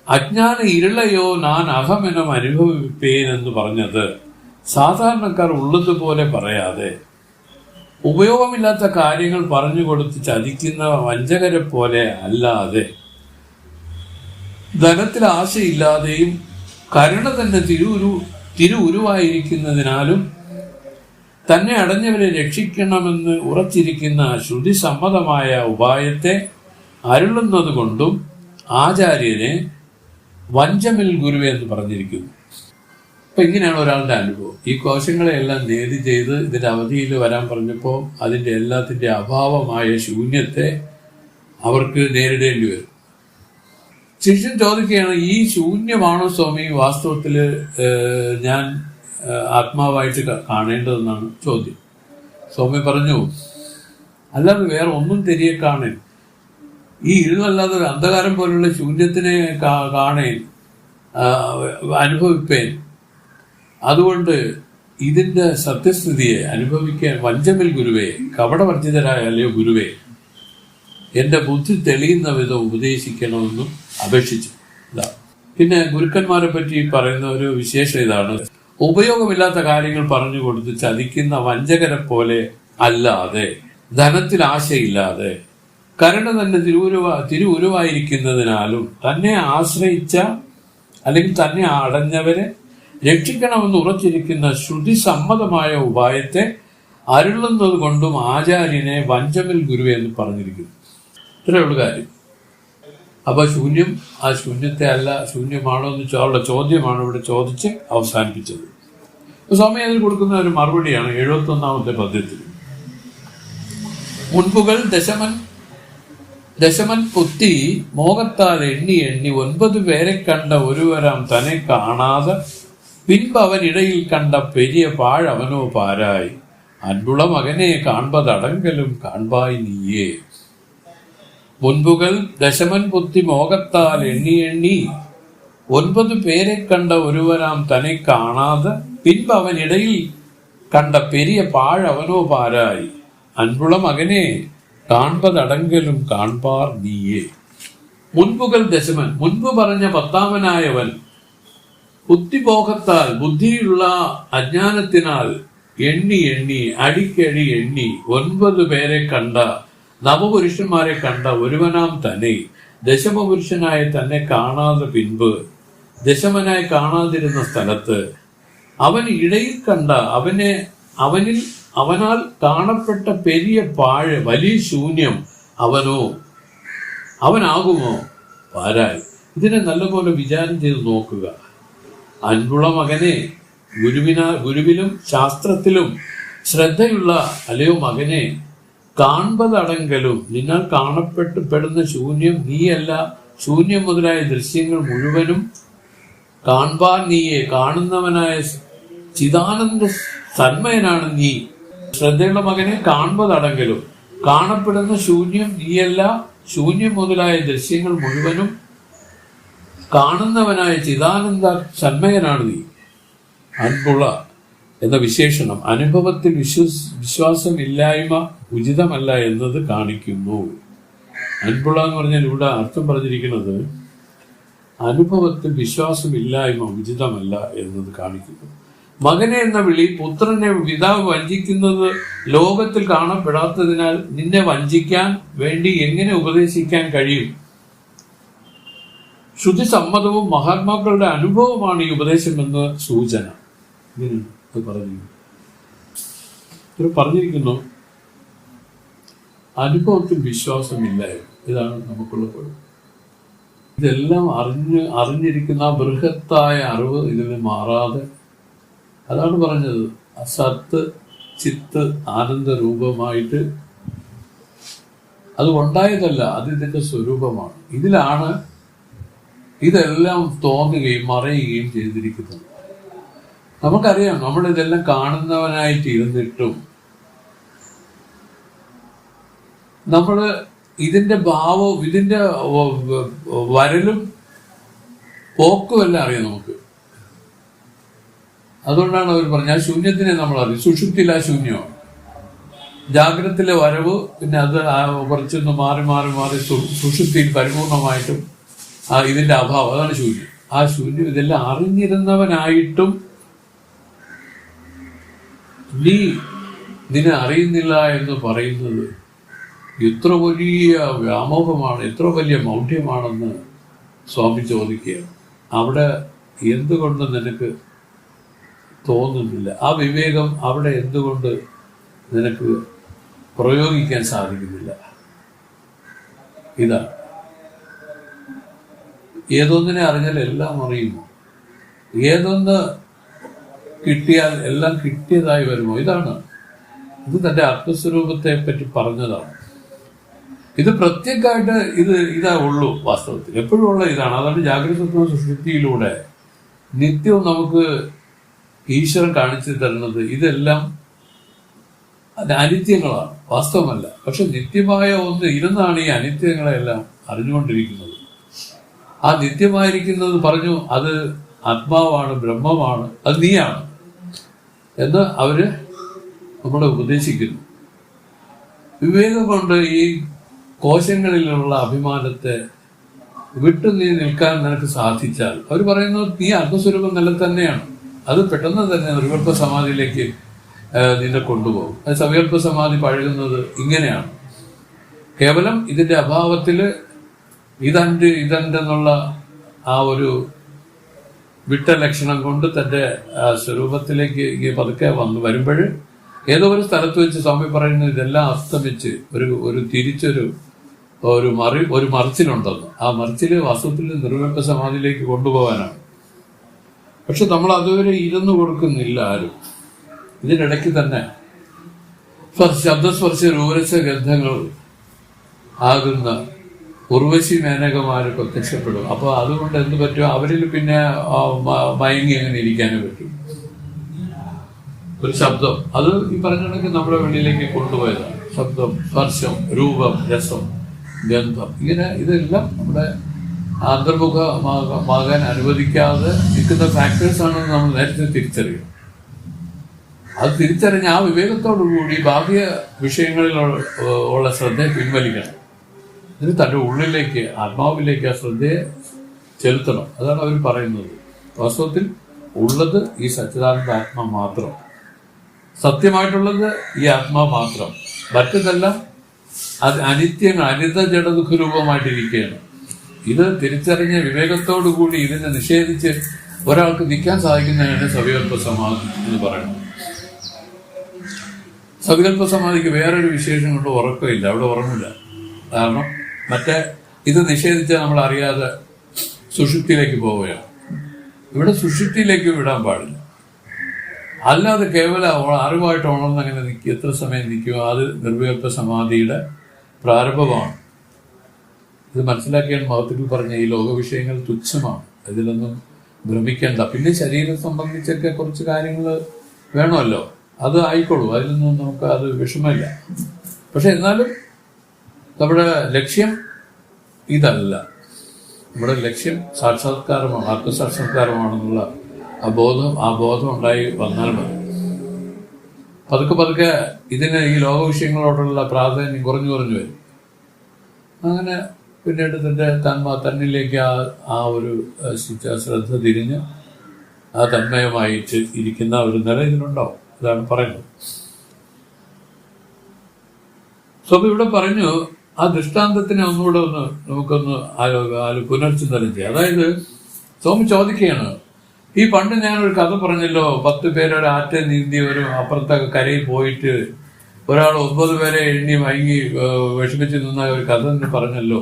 അജ്ഞാന ഇരുളയോ ഞാൻ അഹമെനം അനുഭവിപ്പേൻ എന്ന് പറഞ്ഞത് സാധാരണക്കാർ ഉള്ളതുപോലെ പറയാതെ ഉപയോഗമില്ലാത്ത കാര്യങ്ങൾ പറഞ്ഞു കൊടുത്ത് ചതിക്കുന്ന വഞ്ചകരെ പോലെ അല്ലാതെ ധനത്തിൽ ആശയില്ലാതെയും കരുണ തന്നെ തിരുവുരുവായിരിക്കുന്നതിനാലും തന്നെ അടഞ്ഞവരെ രക്ഷിക്കണമെന്ന് ഉറച്ചിരിക്കുന്ന ശ്രുതി സമ്മതമായ ഉപായത്തെ അരുളുന്നത് കൊണ്ടും ആചാര്യനെ വഞ്ചമിൽ ഗുരുവേ എന്ന് പറഞ്ഞിരിക്കുന്നു. അപ്പൊ ഇങ്ങനെയാണ് ഒരാളുടെ അനുഭവം. ഈ കോശങ്ങളെയെല്ലാം നേതി ചെയ്ത് ഇതിന്റെ അവധിയിൽ വരാൻ പറഞ്ഞപ്പോൾ അതിന്റെ എല്ലാത്തിന്റെ അഭാവമായ ശൂന്യത്തെ അവർക്ക് നേരിടേണ്ടി വരും. ശിഷ്യൻ ചോദിക്കുകയാണ്, ഈ ശൂന്യമാണോ സ്വാമി വാസ്തവത്തില് ഞാൻ ആത്മാവായിട്ട് കാണേണ്ടതെന്നാണ് ചോദ്യം. സ്വാമി പറഞ്ഞു, അല്ലാതെ വേറെ ഒന്നും തിരികെ കാണേൻ, ഈ ഇരുളല്ലാതെ ഒരു അന്ധകാരം പോലുള്ള ശൂന്യത്തിനെ കാണേൻ, അനുഭവിപ്പേൻ. അതുകൊണ്ട് ഇതിന്റെ സത്യസ്ഥിതിയെ അനുഭവിക്കാൻ വഞ്ചമിൽ ഗുരുവേ, കപടവർജിതരായ അല്ലയോ ഗുരുവേ, എന്റെ ബുദ്ധി തെളിയുന്ന വിധം ഉപദേശിക്കണമെന്നും അപേക്ഷിച്ചു. പിന്നെ ഗുരുക്കന്മാരെ പറ്റി പറയുന്ന ഒരു വിശേഷം ഇതാണ്: ഉപയോഗമില്ലാത്ത കാര്യങ്ങൾ പറഞ്ഞു കൊടുത്ത് ചതിക്കുന്ന വഞ്ചകരെ പോലെ അല്ലാതെ, ധനത്തിൽ ആശയില്ലാതെ, കരുണ തന്നെ തിരുവുരുവായിരിക്കുന്നതിനാലും തന്നെ ആശ്രയിച്ച അല്ലെങ്കിൽ തന്നെ അടഞ്ഞവരെ രക്ഷിക്കണമെന്ന് ഉറച്ചിരിക്കുന്ന ശ്രുതി സമ്മതമായ ഉപായത്തെ അരുളുന്നത് കൊണ്ടും ആചാര്യനെ വഞ്ചമിൽ ഗുരുവേ എന്ന് പറഞ്ഞിരിക്കുന്നു. ഇത്രയുള്ള കാര്യം. അപ്പൊ ശൂന്യം, ആ ശൂന്യത്തെ അല്ല, ശൂന്യമാണോ എന്നുള്ള ചോദ്യമാണ് ഇവിടെ ചോദിച്ച് അവസാനിപ്പിച്ചത്. സ്വാമി അതിൽ കൊടുക്കുന്ന ഒരു മറുപടിയാണ് 71ാമത്തെ പദ്യത്തിൽ. മുൻപുകൾ ദശമൻ പുത്തി മോഹത്താൽ എണ്ണി 9 പേരെ കണ്ട ഒരുവരാം തന്നെ കാണാതെ പിൻപ് അവൻ ഇടയിൽ കണ്ട പെരിയ പാഴവനോ പാരായി അൻപുള മകനെ കാൺപതടങ്കലും കാൺപായി നീയേ. മുൻപുകൾ ദശമൻ പുത്തി മോഹത്താൽ എണ്ണി 9 പേരെ കണ്ട ഒരുവരാം തന്നെ കാണാതെ പിൻപ് അവൻ ഇടയിൽ കണ്ട പെരിയ പാഴവനോ പാരായി അൻപുള മകനെ കാൺപതടങ്കലും കാൺപാർ നീയേ. മുൻപുകൾ ദശമൻ, മുൻപ് പറഞ്ഞ 10ാമനായവൻ ബുദ്ധിമോഹത്താൽ, ബുദ്ധിയുള്ള അജ്ഞാനത്തിനാൽ എണ്ണി അടിക്കടി 9 പേരെ കണ്ട, നവപുരുഷന്മാരെ കണ്ട ഒരുവനാം തന്നെ ദശമപുരുഷനായ തന്നെ കാണാതെ പിൻപ് ദശമനായി കാണാതിരുന്ന സ്ഥലത്ത് അവൻ ഇടയിൽ കണ്ട അവനാൽ കാണപ്പെട്ട പെരിയ പാഴ്, വലിയ ശൂന്യം അവനാകുമോ പാരായി. ഇതിനെ നല്ലപോലെ വിചാരം ചെയ്ത് നോക്കുക. അൻപുള്ള മകനെ, ഗുരുവിലും ശാസ്ത്രത്തിലും ശ്രദ്ധയുള്ള അല്ലയോ മകനെ, കാൺപതടങ്കലും നിന്നാൽ കാണപ്പെടുന്ന ശൂന്യം നീയല്ല, ശൂന്യം മുതലായ ദൃശ്യങ്ങൾ മുഴുവനും കാൺപാൻ നീയെ, കാണുന്നവനായ ചിദാനന്ദ സന്മയനാണ് നീ. ശ്രദ്ധയുള്ള മകനെ, കാൺപതടങ്കലും കാണപ്പെടുന്ന ശൂന്യം നീയല്ല, ശൂന്യം മുതലായ ദൃശ്യങ്ങൾ മുഴുവനും കാണുന്നവനായ ചിദാനന്ദ സന്മയനാണ് നീ. അൻപുള്ള എന്ന വിശേഷണം അനുഭവത്തിൽ വിശ്വാസമില്ലായ്മ ഉചിതമല്ല എന്നത് കാണിക്കുന്നു. അൻപുള്ള എന്ന് പറഞ്ഞാൽ ഇവിടെ അർത്ഥം പറഞ്ഞിരിക്കുന്നത് അനുഭവത്തിൽ വിശ്വാസമില്ലായ്മ ഉചിതമല്ല എന്നത് കാണിക്കുന്നു. മകനെ എന്ന വിളി പുത്രനെ പിതാവ് വഞ്ചിക്കുന്നത് ലോകത്തിൽ കാണപ്പെടാത്തതിനാൽ നിന്നെ വഞ്ചിക്കാൻ വേണ്ടി എങ്ങനെ ഉപദേശിക്കാൻ കഴിയും? ശ്രുതിസമ്മതവും മഹാത്മാക്കളുടെ അനുഭവമാണ് ഈ ഉപദേശമെന്ന് സൂചന. പറഞ്ഞിരിക്കുന്നു അനുഭവത്തിൽ വിശ്വാസമില്ലായ്മ. ഇതാണ് നമുക്കുള്ള കുഴപ്പം. ഇതെല്ലാം അറിഞ്ഞിരിക്കുന്ന ആ ബൃഹത്തായ അറിവ് ഇതിൽ മാറാതെ, അതാണ് പറഞ്ഞത്, സത്ത് ചിത്ത് ആനന്ദ രൂപമായിട്ട് അത് ഉണ്ടായതല്ല, അത് ഇതിന്റെ സ്വരൂപമാണ്. ഇതിലാണ് ഇതെല്ലാം തോന്നുകയും മറയുകയും ചെയ്തിരിക്കുന്നത്. നമുക്കറിയാം, നമ്മളിതെല്ലാം കാണുന്നവനായിട്ട് ഇരുന്നിട്ടും നമ്മള് ഇതിന്റെ ഭാവവും ഇതിന്റെ വരലും പോക്കുമെല്ലാം അറിയാം നമുക്ക്. അതുകൊണ്ടാണ് അവർ പറഞ്ഞത് ആ ശൂന്യത്തിനെ നമ്മൾ അറിയും. സുഷുപ്തിയിൽ ആ ശൂന്യമാണ്, ജാഗ്രതത്തിലെ വരവ്, പിന്നെ അത് കുറച്ചൊന്ന് മാറി മാറി മാറി സുഷുപ്തിയിൽ പരിപൂർണമായിട്ടും ഇതിന്റെ അഭാവം, അതാണ് ശൂന്യം. ആ ശൂന്യം ഇതെല്ലാം അറിഞ്ഞിരുന്നവനായിട്ടും നിന്നെ അറിയുന്നില്ല എന്ന് പറയുന്നത് എത്ര വലിയ വ്യാമോഹമാണ്, എത്ര വലിയ മൗഢ്യമാണെന്ന് സ്വാമി ചോദിക്കുകയാണ്. അവിടെ എന്തുകൊണ്ട് നിനക്ക് തോന്നുന്നില്ല? ആ വിവേകം അവിടെ എന്തുകൊണ്ട് നിനക്ക് പ്രയോഗിക്കാൻ സാധിക്കുന്നില്ല? ഇതാണ്. ഏതൊന്നിനെ അറിഞ്ഞാൽ എല്ലാം അറിയുമോ? ഏതൊന്ന് കിട്ടിയാൽ എല്ലാം കിട്ടിയതായി വരുമോ? ഇതാണ്. ഇത് തന്റെ ആത്മസ്വരൂപത്തെ പറ്റി പറഞ്ഞതാണ്. ഇത് പ്രത്യേകമായിട്ട് ഇതാ ഉള്ളൂ. വാസ്തവത്തിൽ എപ്പോഴും ഉള്ള ഇതാണ്. അതാണ് ജാഗ്രത സുഷുപ്തിയിലൂടെ നിത്യവും നമുക്ക് ഈശ്വരൻ കാണിച്ചു തരുന്നത്. ഇതെല്ലാം അനിത്യങ്ങളാണ്, വാസ്തവമല്ല. പക്ഷെ നിത്യമായ ഒന്ന് ഇരുന്നാണ് ഈ അനിത്യങ്ങളെല്ലാം അറിഞ്ഞുകൊണ്ടിരിക്കുന്നത്. ആ നിത്യമായിരിക്കുന്നത് പറഞ്ഞു അത് ആത്മാവാണ്, ബ്രഹ്മമാണ്, അത് നീയാണ് എന്ന് അവര് നമ്മളെ ഉപദേശിക്കുന്നു. വിവേകം കൊണ്ട് ഈ കോശങ്ങളിലുള്ള അഭിമാനത്തെ വിട്ടു നീ നിൽക്കാൻ നിനക്ക് സാധിച്ചാൽ, അവർ പറയുന്നത് നീ ആത്മസ്വരൂപം നില തന്നെയാണ്. അത് പെട്ടെന്ന് തന്നെ നിർവികൽപ്പ സമാധിയിലേക്ക് നിന്നെ കൊണ്ടുപോകും. അത് സവികൽപ്പ സമാധി പഴകുന്നത് ഇങ്ങനെയാണ്. കേവലം ഇതിന്റെ അഭാവത്തില് ഇതെന്നുള്ള ആ ഒരു വിട്ട ലക്ഷണം കൊണ്ട് തന്റെ സ്വരൂപത്തിലേക്ക് പതുക്കെ വരുമ്പോൾ ഏതോ ഒരു സ്ഥലത്ത് വെച്ച് സ്വാമി പറയുന്നത് ഇതെല്ലാം അസ്തമിച്ച് ഒരു മറിച്ചിലുണ്ടെന്ന്. ആ മറിച്ചില് വാസ്തവത്തിൽ നിർവികൽപ്പ സമാധിയിലേക്ക് കൊണ്ടുപോകാനാണ്. പക്ഷെ നമ്മൾ അതുവരെ ഇരുന്നു കൊടുക്കുന്നില്ല ആരും. ഇതിനിടയ്ക്ക് തന്നെ ശബ്ദസ്പർശ രൂപരസ ഗന്ധങ്ങൾ ആകുന്ന ഉർവശി മേനകമാര് പ്രത്യക്ഷപ്പെടും. അപ്പൊ അതുകൊണ്ട് എന്ത് പറ്റും? അവരിൽ പിന്നെ മയങ്ങി അങ്ങനെ ഇരിക്കാനേ പറ്റും. ഒരു ശബ്ദം അത് ഈ പറഞ്ഞ കണക്ക് നമ്മുടെ വെളിയിലേക്ക് കൊണ്ടുപോയതാണ്. ശബ്ദം, സ്പർശം, രൂപം, രസം, ഗന്ധം, ഇങ്ങനെ ഇതെല്ലാം നമ്മുടെ അന്തർമുഖമാകാൻ അനുവദിക്കാതെ നിൽക്കുന്ന ഫാക്ടേഴ്സ് ആണെന്ന് നമ്മൾ നേരത്തെ തിരിച്ചറിയും. അത് തിരിച്ചറിഞ്ഞ് ആ വിവേകത്തോടുകൂടി ബാഹ്യ വിഷയങ്ങളിൽ ഉള്ള ശ്രദ്ധയെ പിൻവലിക്കണം. ഇതിന് തന്റെ ഉള്ളിലേക്ക്, ആത്മാവിലേക്ക് ആ ശ്രദ്ധയെ ചെലുത്തണം. അതാണ് അവർ പറയുന്നത്. വാസ്തവത്തിൽ ഉള്ളത് ഈ സച്ചിദാനന്ദ ആത്മാ മാത്രം, സത്യമായിട്ടുള്ളത് ഈ ആത്മാ മാത്രം. മറ്റതെല്ലാം അത് അനിത്യങ്ങൾ, അനിത ജഡദുഃഖ രൂപമായിട്ടിരിക്കുകയാണ്. ഇത് തിരിച്ചറിഞ്ഞ വിവേകത്തോടുകൂടി ഇതിനെ നിഷേധിച്ച് ഒരാൾക്ക് നിൽക്കാൻ സാധിക്കുന്നതാണ് സവികൽപ്പ സമാധി എന്ന് പറയുന്നത്. സവികൽപ്പ സമാധിക്ക് വേറൊരു വിശേഷം കൊണ്ട് ഉറക്കമില്ല, അവിടെ ഉറങ്ങില്ല. കാരണം മറ്റേ ഇത് നിഷേധിച്ചാൽ നമ്മൾ അറിയാതെ സുഷുപ്തിയിലേക്ക് പോവുകയാണ്. ഇവിടെ സുഷുപ്തിയിലേക്ക് വിടാൻ പാടില്ല. അല്ലാതെ കേവലം അറിവായിട്ട് ഉണർന്ന് അങ്ങനെ നിൽക്കുക, എത്ര സമയം നിൽക്കുക, അത് നിർവികൽപ്പ സമാധിയുടെ പ്രാരംഭമാണ്. ഇത് മനസ്സിലാക്കിയാണ് മഹത്തുക്കൾ പറഞ്ഞ ഈ ലോക വിഷയങ്ങൾ തുച്ഛമാണ്, ഇതിലൊന്നും ഭ്രമിക്കേണ്ട. പിന്നെ ശരീരം സംബന്ധിച്ചൊക്കെ കുറച്ച് കാര്യങ്ങൾ വേണമല്ലോ, അത് ആയിക്കോളൂ, അതിലൊന്നും നമുക്ക് അത് വിഷമമില്ല. പക്ഷെ എന്നാലും നമ്മുടെ ലക്ഷ്യം ഇതല്ല. നമ്മുടെ ലക്ഷ്യം സാക്ഷാത്കാരമാണ്, ആത്മസാക്ഷാത്കാരമാണെന്നുള്ള ആ ബോധം ഉണ്ടായി വന്നാൽ മതി. പതുക്കെ ഇതിന് ഈ ലോക വിഷയങ്ങളോടുള്ള പ്രാധാന്യം കുറഞ്ഞു വരും. അങ്ങനെ പിന്നീട് തന്നിലേക്ക് ആ ഒരു ശ്രദ്ധ തിരിഞ്ഞ് ആ തന്മയമായി ഇരിക്കുന്ന ഒരു നില ഇതിനുണ്ടാവും. ഇതാണ് പറയുന്നത്. സ്വാമി ഇവിടെ പറഞ്ഞു, ആ ദൃഷ്ടാന്തത്തിനെ ഒന്നുകൂടെ നമുക്കൊന്ന് പുനർചിന്തനം ചെയ്യാം. അതായത് സ്വാമി ചോദിക്കുകയാണ്, ഈ പണ്ട് ഞാനൊരു കഥ പറഞ്ഞല്ലോ, 10 പേരൊരു ആറ്റ നീന്തി ഒരു അപ്പുറത്തെ കരയിൽ പോയിട്ട് ഒരാൾ 9 പേരെ എണ്ണി മയങ്ങി വിഷമിച്ച് നിന്ന ഒരു കഥ പറഞ്ഞല്ലോ.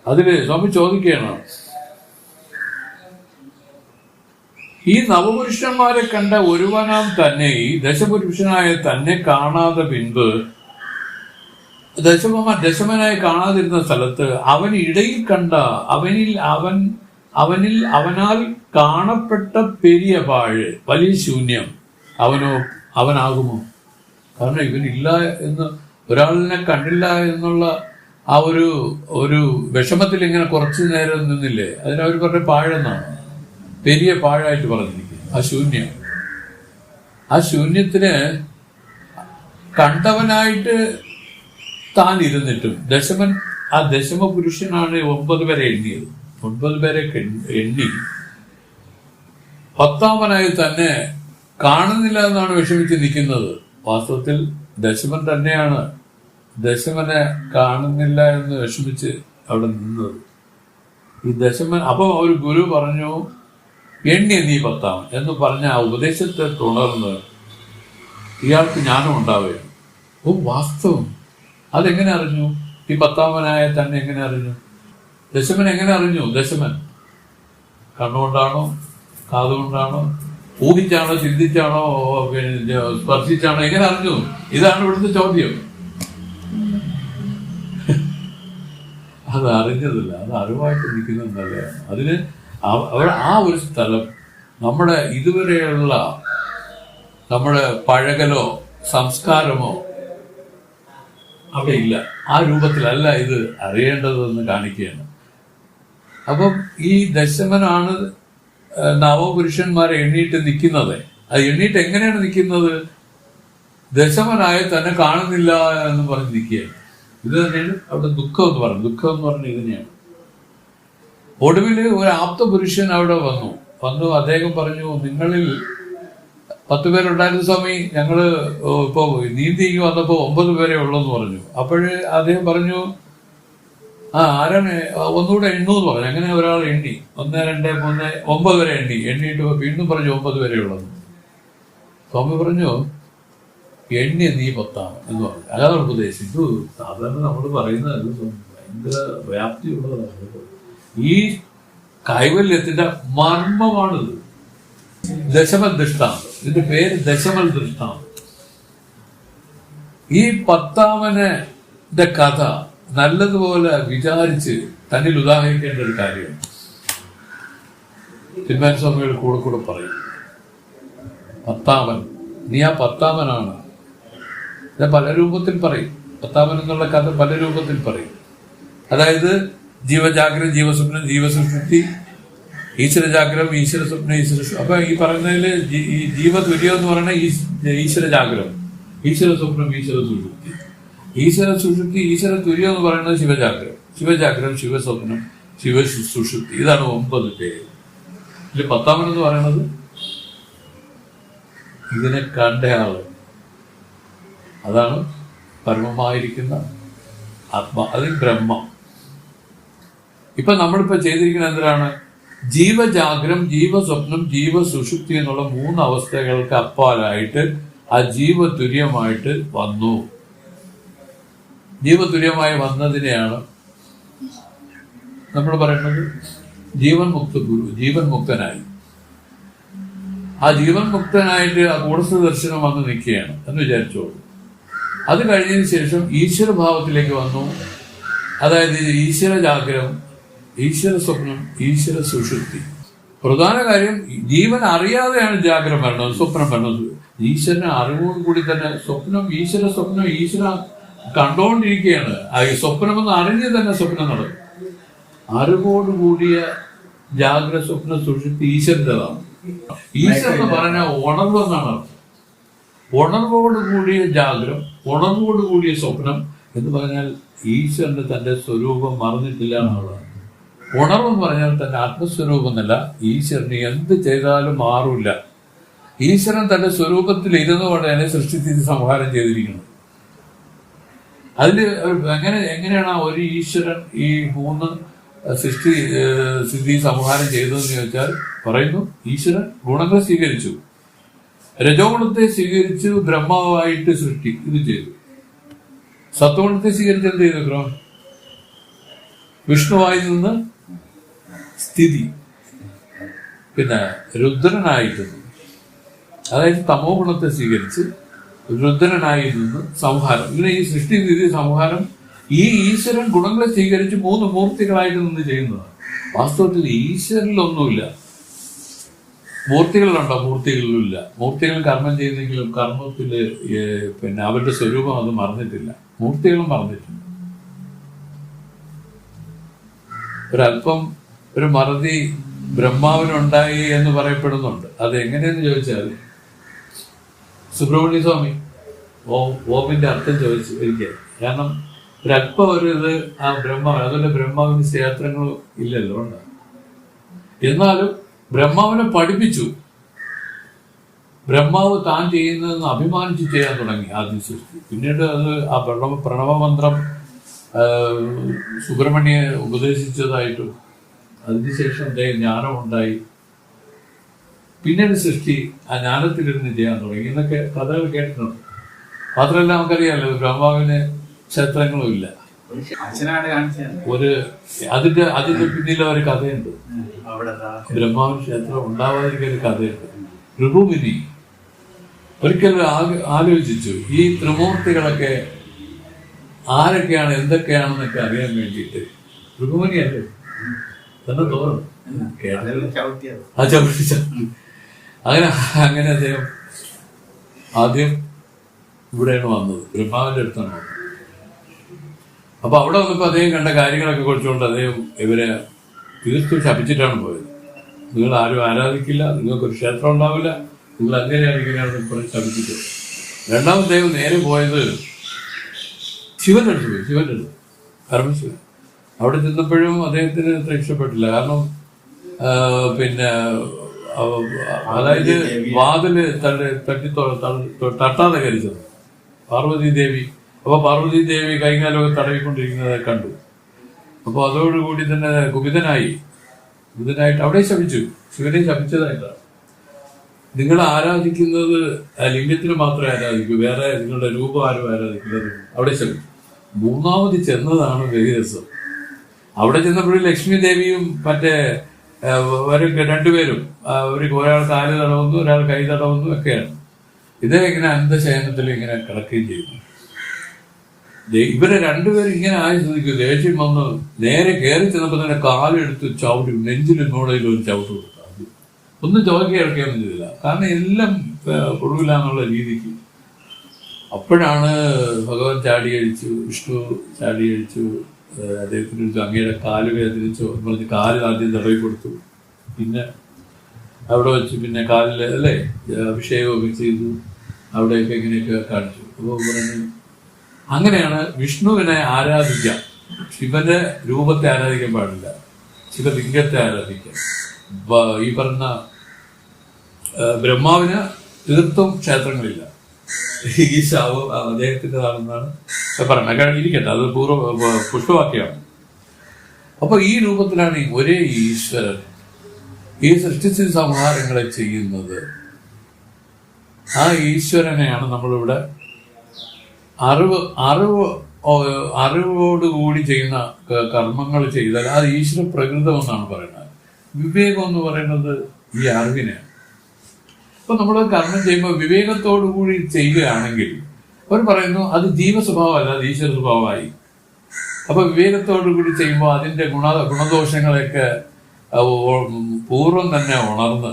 അതില് സ്വാമി ചോദിക്കുകയാണ്, ഈ നവപുരുഷന്മാരെ കണ്ട ഒരുവനാം തന്നെ ഈ ദശപുരുഷനായ തന്നെ കാണാതെ പിൻപ് ദശമനായി കാണാതിരുന്ന സ്ഥലത്ത് അവൻ ഇടയിൽ കണ്ട അവനാൽ കാണപ്പെട്ട പെരിയ പാഴ് വലിയ ശൂന്യം അവനാകുമോ? കാരണം ഇവനില്ല എന്ന്, ഒരാളിനെ കണ്ടില്ല എന്നുള്ള ആ ഒരു വിഷമത്തിൽ ഇങ്ങനെ കുറച്ചു നേരം നിന്നില്ലേ, അതിനവർ പറഞ്ഞ പാഴെന്നാണ്, പെരിയ പാഴായിട്ട് പറഞ്ഞിരിക്കുന്നത്. ആ ശൂന്യത്തിന് കണ്ടവനായിട്ട് താൻ ഇരുന്നിട്ടും ആ ദശമ പുരുഷനാണ് 9 പേരെ എണ്ണിയത്. 9 പേരെ എണ്ണി 10ാമനായി തന്നെ കാണുന്നില്ല എന്നാണ് വിഷമിച്ച് നിൽക്കുന്നത്. വാസ്തവത്തിൽ ദശമൻ തന്നെയാണ് ദശമനെ കാണുന്നില്ല എന്ന് വിഷമിച്ച് അവിടെ നിന്നത്. ഈ ദശമൻ അപ്പൊ ഒരു ഗുരു പറഞ്ഞു, എണ്ണി നീ 10ാമൻ എന്ന് പറഞ്ഞ ആ ഉപദേശത്തെ തുടർന്ന് ഇയാൾക്ക് ജ്ഞാനം ഉണ്ടാവുകയാണ്. വാസ്തവം അതെങ്ങനെ അറിഞ്ഞു? ഈ 10ാമനായ തന്നെ എങ്ങനെ അറിഞ്ഞു? ദശമൻ എങ്ങനെ അറിഞ്ഞു? ദശമൻ കണ്ണുകൊണ്ടാണോ, കാതുകൊണ്ടാണോ, ഊഹിച്ചാണോ, ചിന്തിച്ചാണോ, സ്പർശിച്ചാണോ, എങ്ങനെ അറിഞ്ഞു? ഇതാണ് ഇവിടുത്തെ ചോദ്യം. അത് അറിഞ്ഞതില്ല, അത് അറിവായിട്ട് നിൽക്കുന്നത് നല്ലതാണ്. അതിന് അവിടെ ആ ഒരു സ്ഥലം നമ്മുടെ ഇതുവരെയുള്ള നമ്മുടെ പഴകലോ സംസ്കാരമോ അവിടെ ഇല്ല. ആ രൂപത്തിലല്ല ഇത് അറിയേണ്ടതെന്ന് കാണിക്കുകയാണ്. അപ്പം ഈ ദശമനാണ് നവപുരുഷന്മാരെ എണ്ണീട്ട് നിൽക്കുന്നത്. അത് എണ്ണീട്ട് എങ്ങനെയാണ് നിൽക്കുന്നത്? ദശമനായ തന്നെ കാണുന്നില്ല എന്ന് പറഞ്ഞ് നിൽക്കുകയാണ്. ഇത് തന്നെയാണ് അവിടെ ദുഃഖം എന്ന് പറയുന്നത്. ദുഃഖം എന്ന് പറഞ്ഞ ഇതിനെയാണ്. ഒടുവിൽ ഒരു ആപ്ത പുരുഷൻ അവിടെ വന്നു. അദ്ദേഹം പറഞ്ഞു, നിങ്ങളിൽ 10 പേരുണ്ടായിരുന്ന സ്വാമി, ഞങ്ങള് ഇപ്പൊ നീന്തി വന്നപ്പോ 9 പേരെ ഉള്ളെന്ന് പറഞ്ഞു. അപ്പോഴ് അദ്ദേഹം പറഞ്ഞു, ആരാണ് ഒന്നുകൂടെ എണ്ണൂന്ന് പറഞ്ഞു. അങ്ങനെ ഒരാൾ എണ്ണി 1, 2, 3, 9 വരെ എണ്ണിയിട്ട് വീണ്ടും പറഞ്ഞു 9 വരെ ഉള്ളത്. സ്വാമി പറഞ്ഞു, എണ്ണി നീ 10ാമൻ എന്ന് പറഞ്ഞു. അതാണ് ഉപദേശം. ഇത് സാധാരണ നമ്മൾ പറയുന്നത് ഭയങ്കര വ്യാപ്തിയുള്ളതാണ്. ഈ കൈവല്യത്തിന്റെ മർമ്മമാണിത്. ദശമൽ ദൃഷ്ടാന്തം, ഇതിന്റെ പേര് ദശമൽ ദൃഷ്ടാന്തം. ഈ 10ാമന്റെ കഥ നല്ലതുപോലെ വിചാരിച്ച് തന്നിൽ ഉദാഹരിക്കേണ്ട ഒരു കാര്യമാണ്. തിരുമേനി സ്വാമികൾ കൂടെ പറയും, 10ാമൻ, നീ ആ 10ാമനാണ്. ഇത് പല രൂപത്തിൽ പറയും. 10ാമൻ എന്നുള്ള കഥ പല രൂപത്തിൽ പറയും. അതായത് ജീവജാഗ്രത, ജീവസ്വപ്നം, ജീവസുഷുപ്തി, ഈശ്വരജാഗ്രം, ഈശ്വര സ്വപ്നം, ഈശ്വര. അപ്പൊ ഈ പറയുന്നതില് ഈ ജീവതുര്യം എന്ന് പറയുന്ന ഈശ്വരജാഗ്രം, ഈശ്വര സ്വപ്നം, ഈശ്വര സുഷുപ്തി. ഈശ്വര സുഷുപ്തി, ഈശ്വര തുര്യം എന്ന് പറയുന്നത് ശിവജാഗ്രം, ശിവജാഗ്രം, ശിവസ്വപ്നം, ശിവ സുഷുപ്തി. ഇതാണ് 9 പേര്. ഇതിൽ 10ാമൻ എന്ന് പറയുന്നത് ഇതിനെ കണ്ടയാള്, അതാണ് പരമമായിരിക്കുന്ന ആത്മാ, അത് ബ്രഹ്മം. ഇപ്പൊ നമ്മളിപ്പോ ചെയ്തിരിക്കുന്ന എന്തിനാണ്? ജീവജാഗ്രം, ജീവസ്വപ്നം, ജീവസുഷുപ്തി എന്നുള്ള 3 അവസ്ഥകൾക്ക് അപ്പാലായിട്ട് ആ ജീവതുര്യമായിട്ട് വന്നു. ജീവതുര്യമായി വന്നതിനെയാണ് നമ്മൾ പറയുന്നത് ജീവൻ മുക്തനായി. ആ ജീവൻ മുക്തനായിട്ട് ആ കൂടസ്ഥ ദർശനം വന്ന് നിൽക്കുകയാണ് എന്ന് വിചാരിച്ചോളൂ. അത് കഴിഞ്ഞതിന് ശേഷം ഈശ്വരഭാവത്തിലേക്ക് വന്നു. അതായത് ഈശ്വര ജാഗ്രതം, ഈശ്വര സ്വപ്നം, ഈശ്വര സുഷുപ്തി. പ്രധാന കാര്യം ജീവൻ അറിയാതെയാണ് ജാഗ്രത വരണത്, സ്വപ്നം വരണത്. ഈശ്വരനെ അറിവോട് കൂടി തന്നെ ഈശ്വര സ്വപ്നം ഈശ്വര കണ്ടുകൊണ്ടിരിക്കുകയാണ്. ആ സ്വപ്നമെന്ന് അറിഞ്ഞ് തന്നെ സ്വപ്നം നടക്കും. അറിവോടുകൂടിയ ജാഗ്രത, സ്വപ്ന, സുഷുപ്തി ഈശ്വരൻ്റെതാണ്. ഈശ്വരൻ എന്ന് പറഞ്ഞാൽ ഉണർവെന്നാണ് അർത്ഥം. ഉണർവോട് കൂടിയ ജാഗ്രത, ഉണർവോട് കൂടിയ സ്വപ്നം എന്ന് പറഞ്ഞാൽ ഈശ്വരന് തന്റെ സ്വരൂപം മറന്നിട്ടില്ല എന്നുള്ളതാണ്. ഉണർവെന്ന് പറഞ്ഞാൽ തന്റെ ആത്മസ്വരൂപം എന്നല്ല. ഈശ്വരന് എന്ത് ചെയ്താലും മാറില്ല. ഈശ്വരൻ തന്റെ സ്വരൂപത്തിൽ ഇരുന്നുകൊണ്ട് തന്നെ സൃഷ്ടിസ്ഥിതി സംഹാരം ചെയ്തിരിക്കുന്നത്. അതില് എങ്ങനെയാണ് ഒരു ഈശ്വരൻ ഈ 3 സ്ഥിതി സംഹാരം ചെയ്തതെന്ന് ചോദിച്ചാൽ പറയുന്നു, ഈശ്വരൻ ഗുണങ്ങൾ സ്വീകരിച്ചു, രജോ ഗുണത്തെ സ്വീകരിച്ചു, ബ്രഹ്മാവായിട്ട് ഇത് ചെയ്തു. സത്വഗുണത്തെ സ്വീകരിച്ച് എന്ത് ചെയ്തു? വിഷ്ണുവായി നിന്ന് സ്ഥിതി, പിന്നെ രുദ്രനായിട്ട്, അതായത് തമോ ഗുണത്തെ സ്വീകരിച്ച് രുദ്രനായി നിന്ന് സംഹാരം. ഇങ്ങനെ ഈ സൃഷ്ടി സ്ഥിതി സംഹാരം ഈ ഈശ്വരൻ ഗുണങ്ങളെ സ്വീകരിച്ച് 3 മൂർത്തികളായിട്ട് നിന്ന് ചെയ്യുന്നതാണ്. വാസ്തവത്തിൽ ഈശ്വരനിലൊന്നുമില്ല. മൂർത്തികളുണ്ടോ? മൂർത്തികളിലില്ല. മൂർത്തികൾ കർമ്മം ചെയ്യുന്നെങ്കിലും കർമ്മത്തില് പിന്നെ അവരുടെ സ്വരൂപം അത് മറന്നിട്ടില്ല. മൂർത്തികളും മറന്നിട്ടുണ്ട്. ഒരല്പം ഒരു മറതി ബ്രഹ്മാവിനുണ്ടായി എന്ന് പറയപ്പെടുന്നുണ്ട്. അത് എങ്ങനെയെന്ന് ചോദിച്ചാൽ സുബ്രഹ്മണ്യ സ്വാമി ഓമിന്റെ അർത്ഥം ചോദിച്ചു ഒരിക്കൽ. കാരണം ഒരല്പം ഇത് ആ ബ്രഹ്മാവിന്, അതുപോലെ ബ്രഹ്മാവിന് ക്ഷേത്രങ്ങളും ഇല്ലല്ലോ ഉണ്ട്. എന്നാലും ബ്രഹ്മാവിനെ പഠിപ്പിച്ചു. ബ്രഹ്മാവ് താൻ ചെയ്യുന്നതെന്ന് അഭിമാനിച്ച് ചെയ്യാൻ തുടങ്ങി ആദ്യ സൃഷ്ടി. പിന്നീട് അത് ആ പ്രണവമന്ത്രം സുബ്രഹ്മണ്യെ ഉപദേശിച്ചതായിട്ടും അതിനുശേഷം ജ്ഞാനമുണ്ടായി. പിന്നീട് സൃഷ്ടി ആ ജ്ഞാനത്തിലിരുന്ന് ചെയ്യാൻ തുടങ്ങി എന്നൊക്കെ കഥകൾ കേട്ടിട്ടുണ്ട്. മാത്രമല്ല നമുക്കറിയാമല്ലോ ബ്രഹ്മാവിന് ക്ഷേത്രങ്ങളും ഇല്ല. അതിന്റെ പിന്നിൽ ഒരു കഥയുണ്ട്. ബ്രഹ്മാവിന് ക്ഷേത്രം ഉണ്ടാവാതിരിക്കുന്ന ഒരു കഥയുണ്ട്. ഋഭുമുനി ഒരിക്കൽ ആലോചിച്ചു, ഈ ത്രിമൂർത്തികളൊക്കെ ആരൊക്കെയാണ് എന്തൊക്കെയാണെന്നൊക്കെ അറിയാൻ വേണ്ടിയിട്ട്. ഋഭുമുനിയല്ലേ തന്നെ തോന്നുന്നു അങ്ങനെ അദ്ദേഹം ആദ്യം ഇവിടെയാണ് വന്നത്, ബ്രഹ്മാവിന്റെ അടുത്താണ് വന്നത്. അപ്പൊ അവിടെ വന്നപ്പോ അദ്ദേഹം കണ്ട കാര്യങ്ങളൊക്കെ കുറിച്ചുകൊണ്ട് അദ്ദേഹം ഇവരെ തീർത്തും ശപിച്ചിട്ടാണ് പോയത്. നിങ്ങൾ ആരും ആരാധിക്കില്ല, നിങ്ങൾക്കൊരു ക്ഷേത്രം ഉണ്ടാവില്ല, നിങ്ങൾ അങ്ങനെയാണ് ഇങ്ങനെയാണെന്ന് പറഞ്ഞ് ശപിച്ചിട്ട്. രണ്ടാമത് അദ്ദേഹം നേരെ പോയത് ശിവന്റെ അടുത്ത് പോയി. ശിവന്റെ അടുത്ത് പരമശിവൻ. അവിടെ ചെന്നപ്പോഴും അദ്ദേഹത്തിന് അത്ര ഇഷ്ടപ്പെട്ടില്ല. കാരണം പിന്നെ അതായത് വാതില് തട്ടാതെ കരിച്ചത് പാർവതി ദേവി. അപ്പൊ പാർവതി ദേവി കൈകാലൊക്കെ തടവിക്കൊണ്ടിരിക്കുന്നത് കണ്ടു. അപ്പൊ അതോടുകൂടി തന്നെ കുപിതനായിട്ട് അവിടെ ശപിച്ചു. ശിവനെ ശപിച്ചതായിട്ടാണ്. നിങ്ങൾ ആരാധിക്കുന്നത് ലിംഗത്തിന് മാത്രമേ ആരാധിക്കൂ, വേറെ നിങ്ങളുടെ രൂപം ആരും ആരാധിക്കുന്നത് അവിടെ ശപിച്ചു. മൂന്നാമത് ചെന്നതാണ് വ്യതിരസം. അവിടെ ചെന്നപ്പോഴും ലക്ഷ്മി ദേവിയും മറ്റേ രണ്ടുപേരും ഒരാൾ കാല് തടവുന്നു, ഒരാൾ കൈ തടവുന്നു ഒക്കെയാണ്. ഇദ്ദേഹം ഇങ്ങനെ അന്ധശയനത്തിൽ ഇങ്ങനെ കിടക്കുകയും ചെയ്യുന്നു. ഇവരെ രണ്ടുപേരും ഇങ്ങനെ ആയി ശ്രദ്ധിക്കും. ദേഷ്യം വന്ന് നേരെ കയറി ചെന്നപ്പോൾ തന്നെ കാലെടുത്ത് ചവിട്ടി നെഞ്ചിലും മൂടയിലും ഒരു ചവിട്ട് കൊടുത്തു. ഒന്നും ചോദിക്കുക ഇറക്കുകയൊന്നും ചെയ്തില്ല. കാരണം എല്ലാം കൊടുക്കില്ലാന്നുള്ള രീതിക്ക്. അപ്പോഴാണ് ഭഗവാൻ ചാടിയഴിച്ചു, വിഷ്ണു ചാടിയഴിച്ചു. അദ്ദേഹത്തിന് അങ്ങയുടെ കാല് വേദനിച്ചു പറഞ്ഞ് കാല് ആദ്യം തടവി കൊടുത്തു. പിന്നെ അവിടെ വെച്ച് പിന്നെ കാലിൽ അല്ലേ അഭിഷേകമൊക്കെ ചെയ്തു. അവിടെയൊക്കെ ഇങ്ങനെയൊക്കെ കാണിച്ചു. അപ്പോൾ പറഞ്ഞു അങ്ങനെയാണ് വിഷ്ണുവിനെ ആരാധിക്കാം. ശിവന്റെ രൂപത്തെ ആരാധിക്കാൻ പാടില്ല, ശിവലിംഗത്തെ ആരാധിക്കാം. ഈ പറഞ്ഞ ബ്രഹ്മാവിന് തീർത്തും ക്ഷേത്രങ്ങളില്ല. ഈ ശാവ് അദ്ദേഹത്തിൻ്റെതാണെന്നാണ് പറയുന്നത്. ഇരിക്കട്ടെ, അത് പുഷ്പവാക്യമാണ്. അപ്പൊ ഈ രൂപത്തിലാണ് ഒരേ ഈശ്വരൻ ഈ സൃഷ്ടിസ്ഥിതി സംഹാരങ്ങളെ ചെയ്യുന്നത്. ആ ഈശ്വരനെയാണ് നമ്മളിവിടെ അറിവോടുകൂടി ചെയ്യുന്ന കർമ്മങ്ങൾ ചെയ്താൽ അത് ഈശ്വര പ്രകൃതം എന്നാണ് പറയുന്നത്. വിവേകം എന്ന് പറയുന്നത് ഈ അറിവിനെയാണ്. അപ്പൊ നമ്മൾ കർമ്മം ചെയ്യുമ്പോൾ വിവേകത്തോടു കൂടി ചെയ്യുകയാണെങ്കിൽ അവർ പറയുന്നു അത് ജീവസ്വഭാവമല്ല, അത് ഈശ്വര സ്വഭാവമായി. അപ്പൊ വിവേകത്തോടു കൂടി ചെയ്യുമ്പോൾ അതിന്റെ ഗുണദോഷങ്ങളെയൊക്കെ പൂർവ്വം തന്നെ ഉണർന്ന്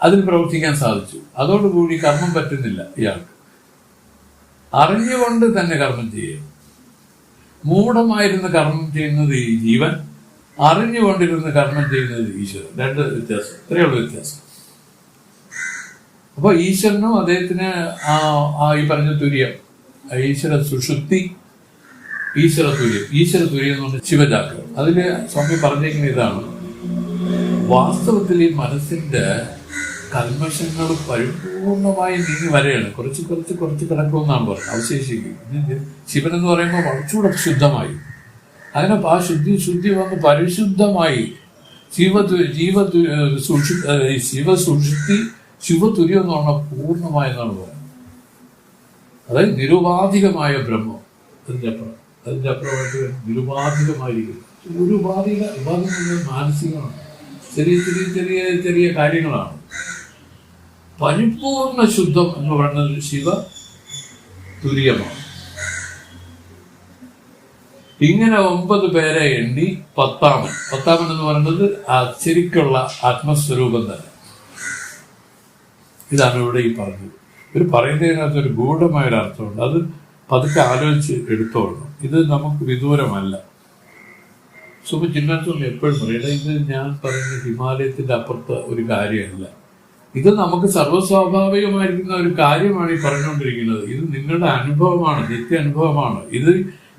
അതിൽ പ്രവർത്തിക്കാൻ സാധിച്ചു. അതോടുകൂടി കർമ്മം പറ്റുന്നില്ല ഇയാൾക്ക്. അറിഞ്ഞുകൊണ്ട് തന്നെ കർമ്മം ചെയ്യുക. മൂഢമായിരുന്ന് കർമ്മം ചെയ്യുന്നത് ഈ ജീവൻ, അറിഞ്ഞുകൊണ്ടിരുന്ന് കർമ്മം ചെയ്യുന്നത് ഈശ്വരൻ. രണ്ട് വ്യത്യാസം, ഇത്രയുള്ള വ്യത്യാസം. അപ്പൊ ഈശ്വരനും അദ്ദേഹത്തിന് ഈ പറഞ്ഞ തുര്യം, ഈശ്വര സുഷുപ്തി, ഈശ്വര തുര്യം എന്ന് പറഞ്ഞ ശിവചാക്രം. അതില് സ്വാമി പറഞ്ഞിരിക്കുന്ന ഇതാണ്, വാസ്തവത്തിൽ ഈ മനസ്സിന്റെ കൽമഷങ്ങൾ പരിപൂർണമായി നീങ്ങി വരെയാണ്. കുറച്ച് കിടക്കുമെന്നാണ് പറഞ്ഞത്, അവശേഷിക്കും. ശിവൻ എന്ന് പറയുമ്പോൾ കുറച്ചുകൂടെ ശുദ്ധമായി, അങ്ങനെ ആ ശുദ്ധി വന്ന് പരിശുദ്ധമായി ശിവതുര്യം എന്ന് പറഞ്ഞാൽ പൂർണ്ണമായെന്നാണ് പറയുന്നത്. അതായത് നിരുപാധികമായ ബ്രഹ്മം. അതിന്റെ അപ്പുറമായിട്ട് നിരുപാധികമായിരിക്കും. ഒരു ഉപാധി മാനസികമാണ്, ചെറിയ കാര്യങ്ങളാണ്. പരിപൂർണ ശുദ്ധം എന്ന് പറയുന്നത് ശിവ തുര്യമാണ്. ഇങ്ങനെ 9 പേരെ എണ്ണി പത്താമൻ എന്ന് പറയുന്നത് ശരിക്കുള്ള ആത്മസ്വരൂപം തന്നെ. ഇതാണ് ഇവിടെ ഈ പറഞ്ഞത്. ഇവർ പറയുന്നതിനകത്ത് ഒരു ഗൂഢമായൊരു അർത്ഥമുണ്ട്. അത് പതുക്കെ ആലോചിച്ച് എടുത്തോളണം. ഇത് നമുക്ക് വിദൂരമല്ല. ചിന്താസ്വാമി എപ്പോഴും പറയട്ടെ, ഇത് ഞാൻ പറയുന്ന ഹിമാലയത്തിന്റെ അപ്പുറത്ത് ഒരു കാര്യമല്ല. ഇത് നമുക്ക് സർവ്വസ്വാഭാവികമായിരിക്കുന്ന ഒരു കാര്യമാണ് ഈ പറഞ്ഞുകൊണ്ടിരിക്കുന്നത്. ഇത് നിങ്ങളുടെ അനുഭവമാണ്, നിത്യ അനുഭവമാണ്.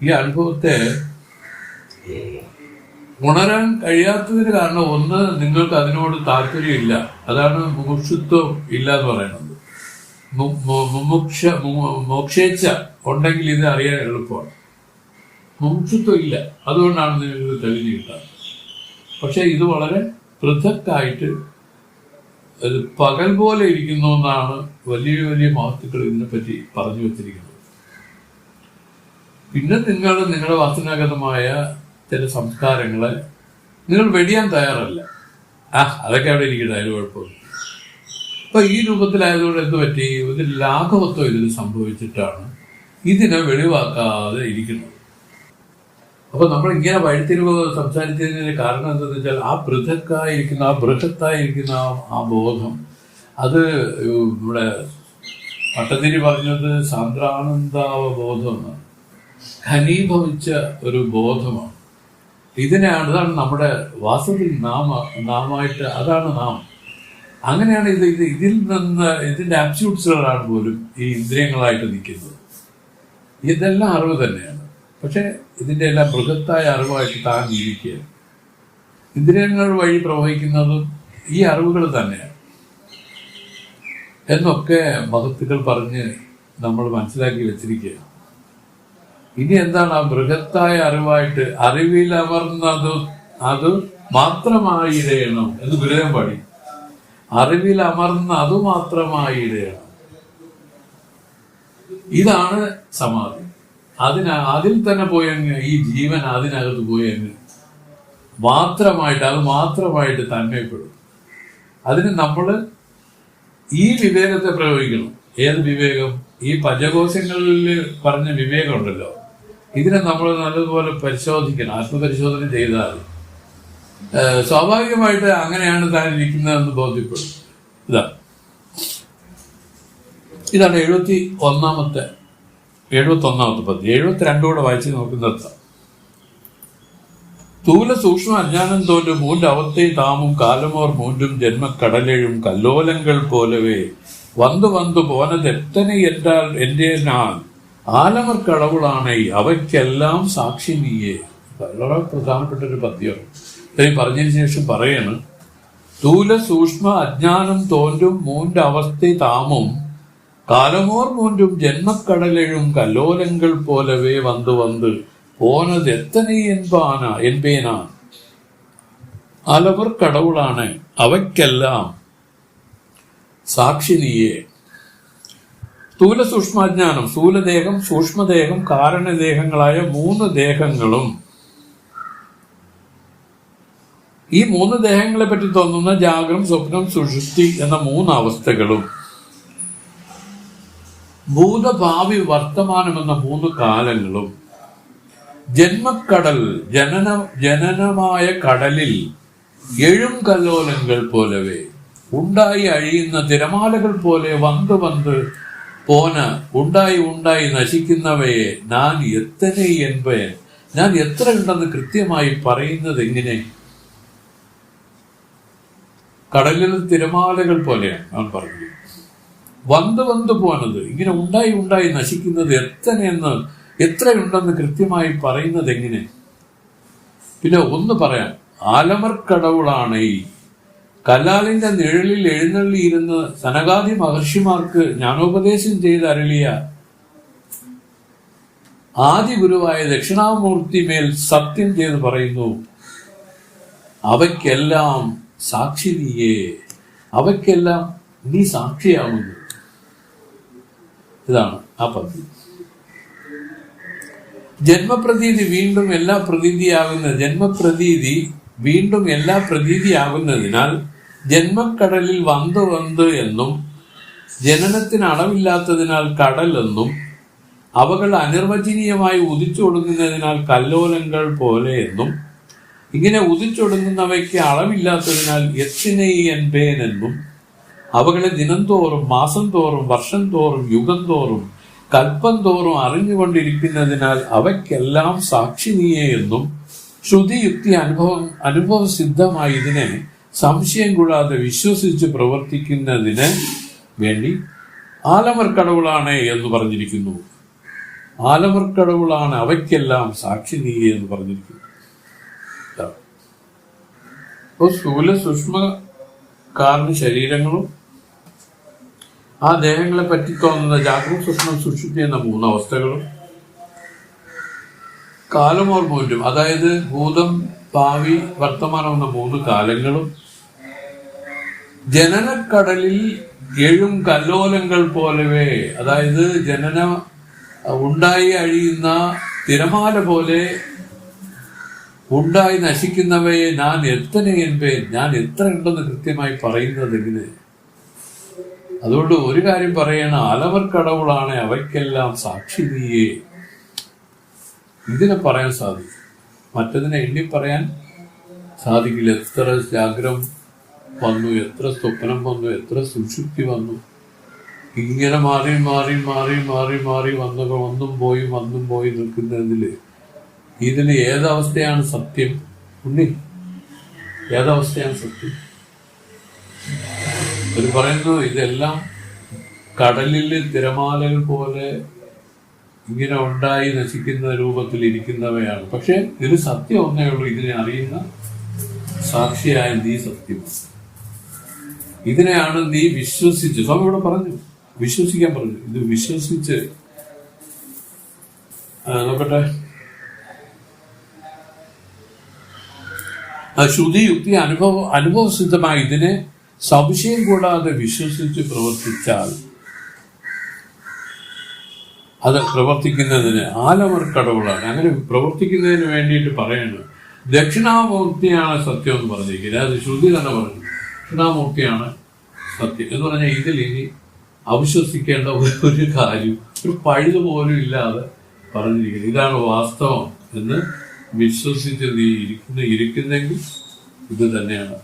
ഈ അനുഭവത്തെ ഉണരാൻ കഴിയാത്തതിന് കാരണം ഒന്ന്, നിങ്ങൾക്ക് അതിനോട് താല്പര്യമില്ല. അതാണ് മുമുക്ഷുത്വം ഇല്ല എന്ന് പറയുന്നത്. മോക്ഷേച്ഛ ഉണ്ടെങ്കിൽ ഇത് അറിയാൻ എളുപ്പമാണ്. മുമുക്ഷുത്വം ഇല്ല, അതുകൊണ്ടാണ് നിങ്ങൾക്ക് തെളിഞ്ഞു കിട്ടാറ്. പക്ഷെ ഇത് വളരെ പൃഥക്കായിട്ട് പകൽ പോലെ ഇരിക്കുന്നു എന്നാണ് വലിയ മഹത്തുക്കൾ ഇതിനെപ്പറ്റി പറഞ്ഞു വെച്ചിരിക്കുന്നത്. പിന്നെ നിങ്ങളുടെ വാസനാഗതമായ ചില സംസ്കാരങ്ങളെ നിങ്ങൾ വെടിയാൻ തയ്യാറല്ല. അതൊക്കെ അവിടെ ഇരിക്കട്ടെ, അതിന് കുഴപ്പമില്ല. അപ്പൊ ഈ രൂപത്തിലായതുകൊണ്ട് എന്ത് പറ്റി, ഇതിൽ ലാഘവത്വം ഇതിൽ സംഭവിച്ചിട്ടാണ് ഇതിനെ വെളിവാക്കാതെ ഇരിക്കുന്നത്. അപ്പൊ നമ്മൾ ഇങ്ങനെ വഴിത്തിരിവ് സംസാരിച്ചതിന് കാരണം എന്താണെന്ന് വെച്ചാൽ, ആ പൃഥക്കായിരിക്കുന്ന ആ ബൃഹത്തായിരിക്കുന്ന ആ ബോധം, അത് ഇവിടെ പട്ടതിരി പറഞ്ഞത് സാന്ദ്രാനന്ദാവബോധം എന്നാണ്. ഘനീഭവിച്ച ഒരു ബോധമാണ്. അതാണ് നമ്മുടെ വാസ്തവത്തിൽ നാമായിട്ട്, അതാണ് നാം. അങ്ങനെയാണ് ഇതിൽ നിന്ന് ഇതിന്റെ ആബ്സ്യൂട്ട്സുകളാണ് പോലും ഈ ഇന്ദ്രിയങ്ങളായിട്ട് നിൽക്കുന്നത്. ഇതെല്ലാം അറിവ് തന്നെയാണ്. പക്ഷെ ഇതിന്റെ എല്ലാം ബൃഹത്തായ അറിവായിട്ട് താൻ ജീവിക്കുകയാണ്. ഇന്ദ്രിയങ്ങൾ വഴി പ്രവഹിക്കുന്നതും ഈ അറിവുകൾ തന്നെയാണ് എന്നൊക്കെ മഹത്തുക്കൾ പറഞ്ഞ് നമ്മൾ മനസ്സിലാക്കി വെച്ചിരിക്കുകയാണ്. ഇനി എന്താണ് ആ ബൃഹത്തായ അറിവായിട്ട്, അറിവിലമർന്നത് അത് മാത്രമായി ഇടയണം എന്ന് ഗുരുദേവൻ പാടി. അറിവിലമർന്ന് അത് മാത്രമായി ഇടയണം. ഇതാണ് സമാധി. അതിൽ തന്നെ പോയങ്ങ് ഈ ജീവൻ അതിനകത്ത് പോയങ്ങ് അത് മാത്രമായിട്ട് തന്മയപ്പെടും. അതിന് നമ്മൾ ഈ വിവേകത്തെ പ്രയോഗിക്കണം. ഏത് വിവേകം? ഈ പഞ്ചകോശങ്ങളിൽ പറഞ്ഞ വിവേകം ഉണ്ടല്ലോ, ഇതിനെ നമ്മൾ നല്ലതുപോലെ പരിശോധിക്കണം. ആത്മപരിശോധന ചെയ്താൽ സ്വാഭാവികമായിട്ട് അങ്ങനെയാണ് താൻ ഇരിക്കുന്നതെന്ന് ബോധ്യപ്പെടും. ഇതാണ് 71ാമത്തെ പദ്യം. 72 വായിച്ച് നമുക്ക് നിർത്താം. സ്ഥൂല സൂക്ഷ്മ അജ്ഞാനം തോന്നും മൂன்று അവസ്ഥை താമും കാലമോർ മൂன்றுം ജന്മക്കടലെഴും കല്ലോലങ്ങൾ പോലവേ വന്നു പോനത് എത്തനെ എന്നാൽ എന്റെ ഞാൻ ആലമർ കടവുളാണേ അവയ്ക്കെല്ലാം സാക്ഷി നീയേ. വളരെ പ്രധാനപ്പെട്ട ഒരു പദ്യം. ഇത്രയും പറഞ്ഞതിന് ശേഷം പറയാണ്, സ്ഥൂല സൂക്ഷ്മ അജ്ഞാനം തോന്നും മൂன்று അവസ്ഥை താമും കാലമോർ മൂன்றுം ജന്മക്കടലെഴും കല്ലോലങ്ങൾ പോലവേ വന്ന് പോനത് എത്തനെ என்பேனா ആലമർ കടവുളാണ് അവയ്ക്കെല്ലാം സാക്ഷി നീയേ. സ്ഥൂല സൂക്ഷ്മാജ്ഞാനം, സ്ഥൂലദേഹം, സൂക്ഷ്മദേഹം, കാരണദേഹങ്ങളായ 3 ദേഹങ്ങളും ഈ 3 ദേഹങ്ങളെ പറ്റി തോന്നുന്ന ജാഗ്രം, സ്വപ്നം, സുഷുപ്തി എന്ന 3 അവസ്ഥകളും ഭൂതഭാവി വർത്തമാനം എന്ന 3 കാലങ്ങളും ജന്മക്കടൽ ജനനമായ കടലിൽ എഴുംകല്ലോലങ്ങൾ പോലവേ ഉണ്ടായി അഴിയുന്ന തിരമാലകൾ പോലെ വന്ന് പോന ഉണ്ടായി നശിക്കുന്നവയെ ഞാൻ എത്തനെ என்பேன், ഞാൻ എത്ര ഉണ്ടെന്ന് കൃത്യമായി പറയുന്നത് എങ്ങനെ? കടലിൽ തിരമാലകൾ പോലെയാണ് ഞാൻ പറഞ്ഞത്. വന്ന് പോനത് ഇങ്ങനെ ഉണ്ടായി നശിക്കുന്നത് എത്രയുണ്ടെന്ന് കൃത്യമായി പറയുന്നത് എങ്ങനെ? പിന്നെ ഒന്ന് പറയാം, ആലമർക്കടവുളാണ് ഈ കല്ലാലിന്റെ നിഴലിൽ എഴുന്നള്ളിയിരുന്ന് സനകാദി മഹർഷിമാർക്ക് ജ്ഞാനോപദേശം ചെയ്ത് അരുളിയ ആദി ഗുരുവായ ദക്ഷിണാമൂർത്തി മേൽ സത്യം ചെയ്ത് പറയുന്നു, അവയ്ക്കെല്ലാം സാക്ഷി നീയേ, അവയ്ക്കെല്ലാം നീ സാക്ഷിയാവുന്നു. ഇതാണ് ആ പദ്ധതി. ജന്മപ്രതീതി വീണ്ടും എല്ലാ പ്രതീതിയാകുന്നതിനാൽ ജന്മക്കടലിൽ വന്ന് എന്നും ജനനത്തിന് അളവില്ലാത്തതിനാൽ കടൽ എന്നും അവകൾ അനിർവചനീയമായി ഉദിച്ചൊടുങ്ങുന്നതിനാൽ കല്ലോലങ്ങൾ പോലെ എന്നും ഇങ്ങനെ ഉദിച്ചൊടുങ്ങുന്നവയ്ക്ക് അളവില്ലാത്തതിനാൽ എത്തിനെ என்பேன் എന്നും അവകളെ ദിനം തോറും മാസം തോറും വർഷം തോറും യുഗം തോറും കൽപ്പം തോറും അറിഞ്ഞുകൊണ്ടിരിക്കുന്നതിനാൽ അവയ്ക്കെല്ലാം സാക്ഷി നീയേ എന്നും ശ്രുതിയുക്തി അനുഭവ സിദ്ധമായി ഇതിനെ സംശയം കൂടാതെ വിശ്വസിച്ച് പ്രവർത്തിക്കുന്നതിന് വേണ്ടി ആലമർക്കടവുളാണ് എന്ന് പറഞ്ഞിരിക്കുന്നു. ആലമർക്കടവുളാണ് അവയ്ക്കെല്ലാം സാക്ഷി നീയേ എന്ന് പറഞ്ഞിരിക്കുന്നു. അപ്പോൾ സ്ഥൂല സൂക്ഷ്മ കാരണ ശരീരങ്ങളും ആ ദേഹങ്ങളെ പറ്റി തോന്നുന്ന ജാഗ്രത, സ്വപ്നം, സുഷുപ്തി എന്ന 3 അവസ്ഥകളും കാലമോർമ്മൂല്യം, അതായത് ഭൂതം, ഭാവി, വർത്തമാനം എന്ന 3 കാലങ്ങളും ജനനക്കടലിൽ എഴും കല്ലോലങ്ങൾ പോലവേ, അതായത് ഉണ്ടായി അഴിയുന്ന തിരമാല പോലെ ഉണ്ടായി നശിക്കുന്നവയെ ഞാൻ എത്തനെ என்பேன், ഞാൻ എത്ര ഉണ്ടെന്ന് കൃത്യമായി പറയുന്നത് എങ്ങനെ? അതുകൊണ്ട് ഒരു കാര്യം പറയണ, ആലമർക്കടവുളാണ് അവയ്ക്കെല്ലാം സാക്ഷി നീയേ. ഇതിനെ പറയാൻ സാധിക്കും, മറ്റതിനെ എണ്ണി പറയാൻ സാധിക്കില്ല. എത്ര ജാഗ്രം വന്നു, എത്ര സ്വപ്നം വന്നു, എത്ര സുഷുപ്തി വന്നു, ഇങ്ങനെ മാറി വന്നും പോയി നിൽക്കുന്നതില് ഇതിന് ഏതവസ്ഥയാണ് സത്യം? ഉണ്ണി, ഏതവസ്ഥയാണ് സത്യം? ഒരു പറയുന്നു ഇതെല്ലാം കടലില് തിരമാലകൾ പോലെ ഇങ്ങനെ ഉണ്ടായി നശിക്കുന്ന രൂപത്തിൽ ഇരിക്കുന്നവയാണ്. പക്ഷെ ഇത് സത്യം ഒന്നേ ഉള്ളൂ, ഇതിനെ അറിയുന്ന സാക്ഷിയായ നീ സത്യമാണ്. ഇതിനെയാണ് നീ വിശ്വസിച്ച്, സ്വാമി ഇവിടെ പറഞ്ഞു, വിശ്വസിക്കാൻ പറഞ്ഞു. ഇത് വിശ്വസിച്ച് നോക്കട്ടെ, ശ്രുതിയുക്തി അനുഭവസിദ്ധമായി ഇതിനെ സംശയം കൂടാതെ വിശ്വസിച്ച് പ്രവർത്തിച്ചാൽ അത് പ്രവർത്തിക്കുന്നതിന് ആലമർക്കടവുളാണ്. അങ്ങനെ പ്രവർത്തിക്കുന്നതിന് വേണ്ടിയിട്ട് പറയണം ദക്ഷിണാമൂർത്തിയാണ് സത്യം എന്ന് പറഞ്ഞിരിക്കുന്നത്. അത് ശ്രുതി തന്നെ പറഞ്ഞു, ദക്ഷിണാമൂർത്തിയാണ് സത്യം എന്ന് പറഞ്ഞാൽ ഇതിൽ ഇനി അവിശ്വസിക്കേണ്ട ഒരു കാര്യം, ഒരു പഴുതുപോലും ഇല്ലാതെ പറഞ്ഞിരിക്കുന്നത്. ഇതാണ് വാസ്തവം എന്ന് വിശ്വസിച്ച് നീ ഇരിക്കുന്നെങ്കിൽ ഇത് തന്നെയാണ്.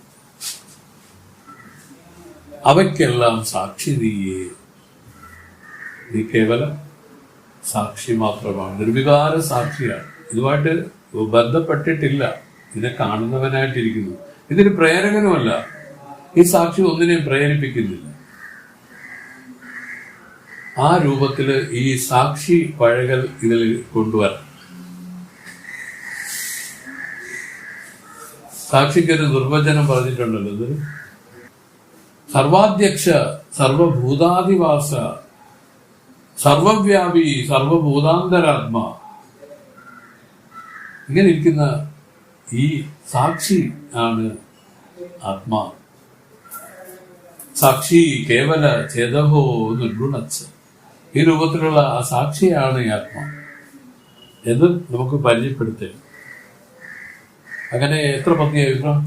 അവയ്ക്കെല്ലാം സാക്ഷി നീയേ, നീ കേവലം സാക്ഷി മാത്രമാണ്, നിർവികാര സാക്ഷിയാണ്. ഇതുമായിട്ട് ബന്ധപ്പെട്ടിട്ടില്ല, ഇതിനെ കാണുന്നവനായിട്ടിരിക്കുന്നു. ഇതിന് പ്രേരകനുമല്ല, ഈ സാക്ഷി ഒന്നിനെയും പ്രേരിപ്പിക്കുന്നില്ല. ആ രൂപത്തില് ഈ സാക്ഷി പഴകൽ ഇതിൽ കൊണ്ടുവരണം. സാക്ഷിക്കൊരു നിർവചനം പറഞ്ഞിട്ടുണ്ടല്ലോ, ഇത് സർവാധ്യക്ഷ, സർവഭൂതാധിവാസ, സർവവ്യാപി, സർവഭൂതാന്തരാത്മ, ഇങ്ങനെ ഇരിക്കുന്ന ഈ സാക്ഷി ആണ് ആത്മാ. സാക്ഷി കേവല ചേതഹോ നിർഗുണച്ച, ഈ രൂപത്തിലുള്ള ആ സാക്ഷിയാണ് ഈ ആത്മാ എന്ന് നമുക്ക് പരിചയപ്പെടുത്തുക. അങ്ങനെ എത്ര പത്നി അഭിപ്രായം?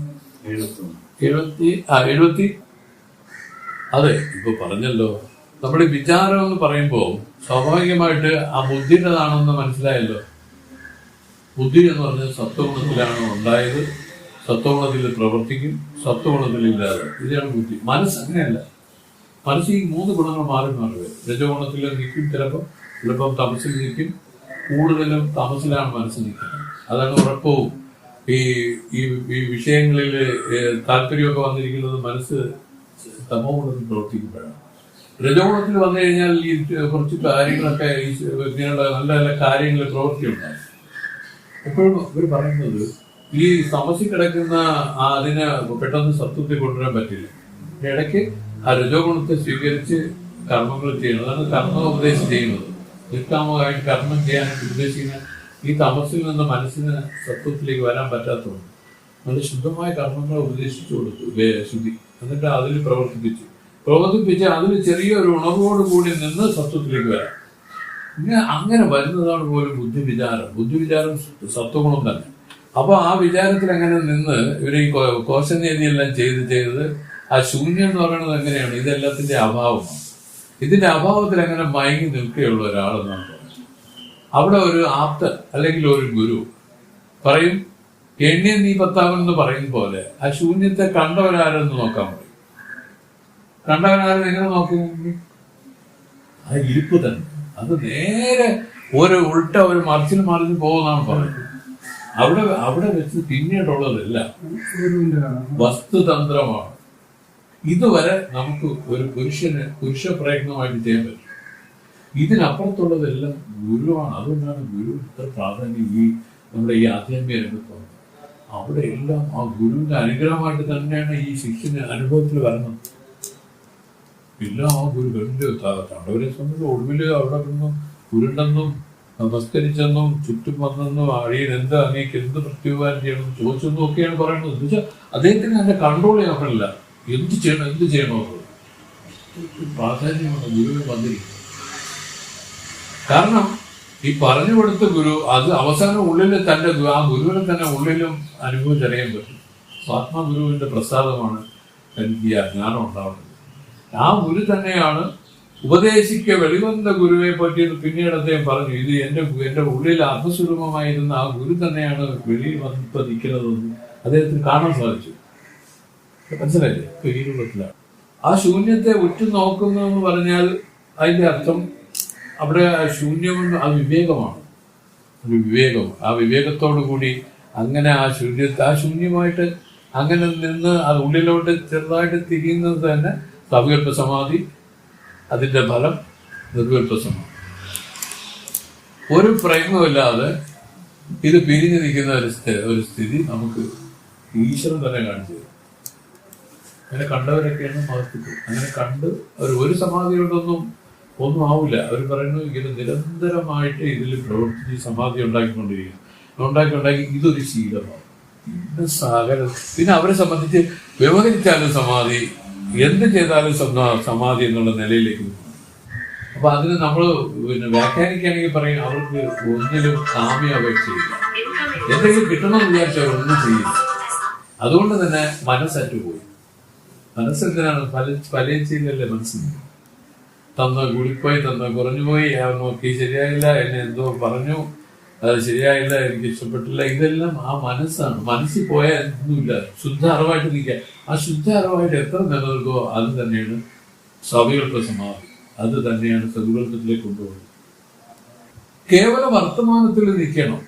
70 അതെ. ഇപ്പൊ പറഞ്ഞല്ലോ, നമ്മുടെ വിചാരം എന്ന് പറയുമ്പോൾ സ്വാഭാവികമായിട്ട് ആ ബുദ്ധിയുടേതാണെന്ന് മനസ്സിലായല്ലോ. ബുദ്ധി എന്ന് പറഞ്ഞാൽ സത്വഗുണത്തിലാണ് ഉണ്ടായത്, സത്വഗുണത്തിൽ പ്രവർത്തിക്കും, സത്വഗുണത്തിൽ ഇല്ലാതെ. ഇതാണ് ബുദ്ധി. മനസ്സ് അങ്ങനെയല്ല. മനസ്സ് ഈ 3 ഗുണങ്ങൾ മാറി മാറി വരും. രജോഗുണത്തിൽ നിൽക്കും, ചിലപ്പം തമസിൽ നിൽക്കും. കൂടുതലും തമസിലാണ് മനസ്സ് നിൽക്കുന്നത്. അതാണ് ഉറപ്പവും. ഈ ഈ വിഷയങ്ങളിൽ താല്പര്യമൊക്കെ വന്നിരിക്കുന്നത് മനസ്സ് തമോ ഗുണത്തിൽ പ്രവർത്തിക്കുമ്പോഴാണ്. രജോഗുണത്തിൽ വന്നു കഴിഞ്ഞാൽ ഈ കുറച്ച് കാര്യങ്ങളൊക്കെ ഇങ്ങനെയുള്ള നല്ല നല്ല കാര്യങ്ങൾ പ്രവൃത്തി ഉണ്ടാകും. എപ്പോഴും ഇവർ പറയുന്നത് ഈ തമസിൽ കിടക്കുന്ന അതിനെ പെട്ടെന്ന് സത്വത്തിൽ കൊണ്ടുവരാൻ പറ്റില്ല. ഇടയ്ക്ക് ആ രജോഗുണത്തെ സ്വീകരിച്ച് കർമ്മങ്ങൾ ചെയ്യണം. അതാണ് കർമ്മോപദേശം ചെയ്യുന്നത്. നിഷ്കാമമായിട്ട് കർമ്മം ചെയ്യാനായിട്ട് ഉദ്ദേശിക്കുന്ന ഈ തമസിൽ നിന്ന് മനസ്സിന് സത്വത്തിലേക്ക് വരാൻ പറ്റാത്തതുകൊണ്ട് നല്ല ശുദ്ധമായ കർമ്മങ്ങൾ ഉപദേശിച്ചു കൊടുത്തു ശുദ്ധി. എന്നിട്ട് അതിൽ പ്രവർത്തിപ്പിച്ച് അതിൽ ചെറിയൊരു ഉണർവോട് കൂടി നിന്ന് സത്വത്തിലേക്ക് വരാം. അങ്ങനെ വരുന്നതാണ് പോലും ബുദ്ധിവിചാരം സത്വഗുണം തന്നെ. അപ്പൊ ആ വിചാരത്തിൽ അങ്ങനെ നിന്ന് ഇവര് ഈ കോശനേതിയെല്ലാം ചെയ്ത് ആ ശൂന്യം എന്ന് പറയുന്നത് എങ്ങനെയാണ്? ഇതെല്ലാത്തിന്റെ അഭാവമാണ്. ഇതിന്റെ അഭാവത്തിൽ അങ്ങനെ മയങ്ങി നിൽക്കുകയുള്ള ഒരാളെന്നാണ് പറയുന്നത്. അവിടെ ഒരു ആപ്തൻ അല്ലെങ്കിൽ ഒരു ഗുരു പറയും, എണ്ണിയ നീ പത്താവൻ എന്ന് പറയും പോലെ ആ ശൂന്യത്തെ കണ്ടവരാരെന്ന് നോക്കാൻ പറയും. കണ്ടവരാരെന്ന് എങ്ങനെ നോക്കും? ആ ഇരിപ്പ് തന്നെ. അത് നേരെ ഒരു മറിച്ചിൽ പോകുന്നതാണ് പറയുന്നത്. അവിടെ വെച്ച് പിന്നീടുള്ളതല്ല വസ്തുതന്ത്രമാണ്. ഇതുവരെ നമുക്ക് ഒരു പുരുഷ പ്രയത്നമായിട്ട് ചെയ്യാൻ പറ്റും. ഇതിനപ്പുറത്തുള്ളതെല്ലാം ഗുരുവാണ്. അതുകൊണ്ടാണ് ഗുരു ഇത്ര പ്രാധാന്യം നമ്മുടെ ഈ ആധ്യാത്മിക രംഗത്ത്. അവിടെ എല്ലാം ആ ഗുരുവിന്റെ അനുഗ്രഹമായിട്ട് തന്നെയാണ് ഈ ശിഷ്യന് അനുഭവത്തിൽ വരുന്നത്. എല്ലാം ആ ഗുരു കണ്ടവരെ സംബന്ധിച്ച് ഒടുവിൽ അവിടെ നിന്നും ഉരുണ്ടെന്നും നമസ്കരിച്ചെന്നും ചുറ്റും വന്നെന്നും അഴിയൻ അങ്ങേക്ക് എന്ത് പ്രത്യുപകാരം ചെയ്യണം ചോദിച്ചെന്നും ഒക്കെയാണ് പറയുന്നത്. എന്ന് വെച്ചാൽ അദ്ദേഹത്തിന് അതിന്റെ കൺട്രോൾ ചെയ്യാൻ പറ്റില്ല. എന്ത് ചെയ്യണോ പ്രാധാന്യമാണ് ഗുരുവിന് വന്നിരിക്കുന്നത്. കാരണം ഈ പറഞ്ഞു കൊടുത്ത ഗുരു അത് അവസാനം ഉള്ളിൽ തന്റെ ആ ഗുരുവിനെ തന്നെ ഉള്ളിലും അനുഭവിച്ചറിയാൻ പറ്റും. ആത്മഗുരുവിന്റെ പ്രസാദമാണ് എനിക്ക് ഈ അജ്ഞാനം ഉണ്ടാവുന്നത്. ആ ഗുരു തന്നെയാണ് ഉപദേശിക്ക വെളിവന്ന ഗുരുവിനെ പറ്റി പിന്നീട് അദ്ദേഹം പറഞ്ഞു, ഇത് എന്റെ ഉള്ളിൽ ആത്മസ്വരൂപമായിരുന്ന ആ ഗുരു തന്നെയാണ് വെളിയിൽ വന്നിപ്പോ നിൽക്കുന്നതെന്ന് അദ്ദേഹത്തിന് കാണാൻ സാധിച്ചു. മനസ്സിലായില്ലേ? ഇപ്പൊ ഈ രൂപത്തിലാണ് ആ ശൂന്യത്തെ ഉറ്റുനോക്കുന്നതെന്ന് പറഞ്ഞാൽ അതിന്റെ അർത്ഥം അവിടെ ശൂന്യമെന്ന് ആ വിവേകമാണ്. ഒരു വിവേകം. ആ വിവേകത്തോടു കൂടി അങ്ങനെ ആ ശൂന്യമായിട്ട് അങ്ങനെ നിന്ന് അത് ഉള്ളിലോട്ട് ചെറുതായിട്ട് തിരിയുന്നത് തന്നെ സവികൽപ്പ സമാധി. അതിന്റെ ഫലം നിർവികൽപ്പ സമാധി. ഒരു പ്രയത്നമില്ലാതെ ഇത് പിരിഞ്ഞു നിൽക്കുന്ന ഒരു സ്ഥിതി നമുക്ക് ഈശ്വരൻ തന്നെ കാണിച്ചു തരും. അങ്ങനെ കണ്ടവരൊക്കെയാണ് മഹത്വം. അങ്ങനെ കണ്ട് ഒരു സമാധി കൊണ്ടൊന്നും ഒന്നും ആവില്ല. അവർ പറയുന്നു ഇങ്ങനെ നിരന്തരമായിട്ട് ഇതിൽ പ്രവർത്തിച്ച് സമാധി ഉണ്ടാക്കി ഇതൊരു ശീലമാണ്. പിന്നെ അവരെ സംബന്ധിച്ച് വ്യവഹരിച്ചാലും സമാധി, എന്ത് ചെയ്താലും സമാധി എന്നുള്ള നിലയിലേക്ക് പോകും. അപ്പൊ അതിന് നമ്മൾ വ്യാഖ്യാനിക്കുകയാണെങ്കിൽ പറയും അവർക്ക് ഒന്നിലും സാമ്യാപേക്ഷയില്ല. എന്തെങ്കിലും കിട്ടണമെന്ന് വിചാരിച്ചാൽ ഒന്നും ചെയ്യില്ല. അതുകൊണ്ട് തന്നെ മനസ്സറ്റുപോയി. മനസ്സെന്തിനാണ്? പലയും ചെയ്തല്ലേ മനസ്സിന്. തന്ന കൂടിപ്പോയി, കുറഞ്ഞുപോയി, നോക്കി ശരിയായില്ല, എന്നെ എന്തോ പറഞ്ഞു, അത് ശരിയായില്ല, എനിക്ക് ഇഷ്ടപ്പെട്ടില്ല. ഇതെല്ലാം ആ മനസ്സാണ്. മനസ്സിൽ പോയാൽ ഒന്നുമില്ല. ശുദ്ധ അറിവായിട്ട് നിൽക്കുക. ആ ശുദ്ധ അറിവായിട്ട് എത്ര നിലനിൽക്കുമോ അത് തന്നെയാണ് സവികൽപ്പ സമാധി. അത് തന്നെയാണ് സവികൽപ്പത്തിലേക്ക് കൊണ്ടുപോകുന്നത്. കേവല വർത്തമാനത്തിൽ നിൽക്കണം.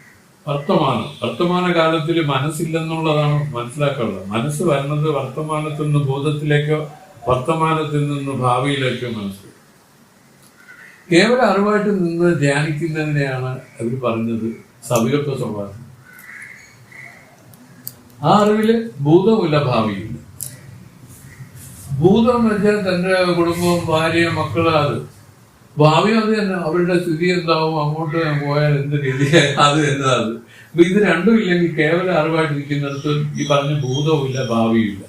വർത്തമാന കാലത്തിൽ മനസ്സില്ലെന്നുള്ളതാണ് മനസ്സിലാക്കാനുള്ളത്. മനസ്സ് വരുന്നത് വർത്തമാനത്തിൽ നിന്ന് ഭൂതത്തിലേക്കോ വർത്തമാനത്തിൽ നിന്ന് ഭാവിയിലേക്കോ മനസ്സ്. കേവല അറിവായിട്ട് നിന്ന് ധ്യാനിക്കുന്നതിനെയാണ് അവർ പറഞ്ഞത് സവികൽപ്പ സമാധി. ആ അറിവില് ഭൂതമില്ല, ഭാവിയില്ല. ഭൂതം എന്ന് വെച്ചാൽ തന്റെ കുടുംബവും ഭാര്യയും മക്കള്, അത് ഭാവി അത് തന്നെ. അവരുടെ സ്ഥിതി എന്താവും, അങ്ങോട്ട് പോയാൽ എന്ത് രീതിയായി അത് എന്താ അത്. അപ്പൊ ഇത് രണ്ടും ഇല്ലെങ്കിൽ കേവല അറിവായിട്ട് നിൽക്കുന്നിടത്ത് ഈ പറഞ്ഞ ഭൂതവും ഇല്ല, ഭാവിയും ഇല്ല.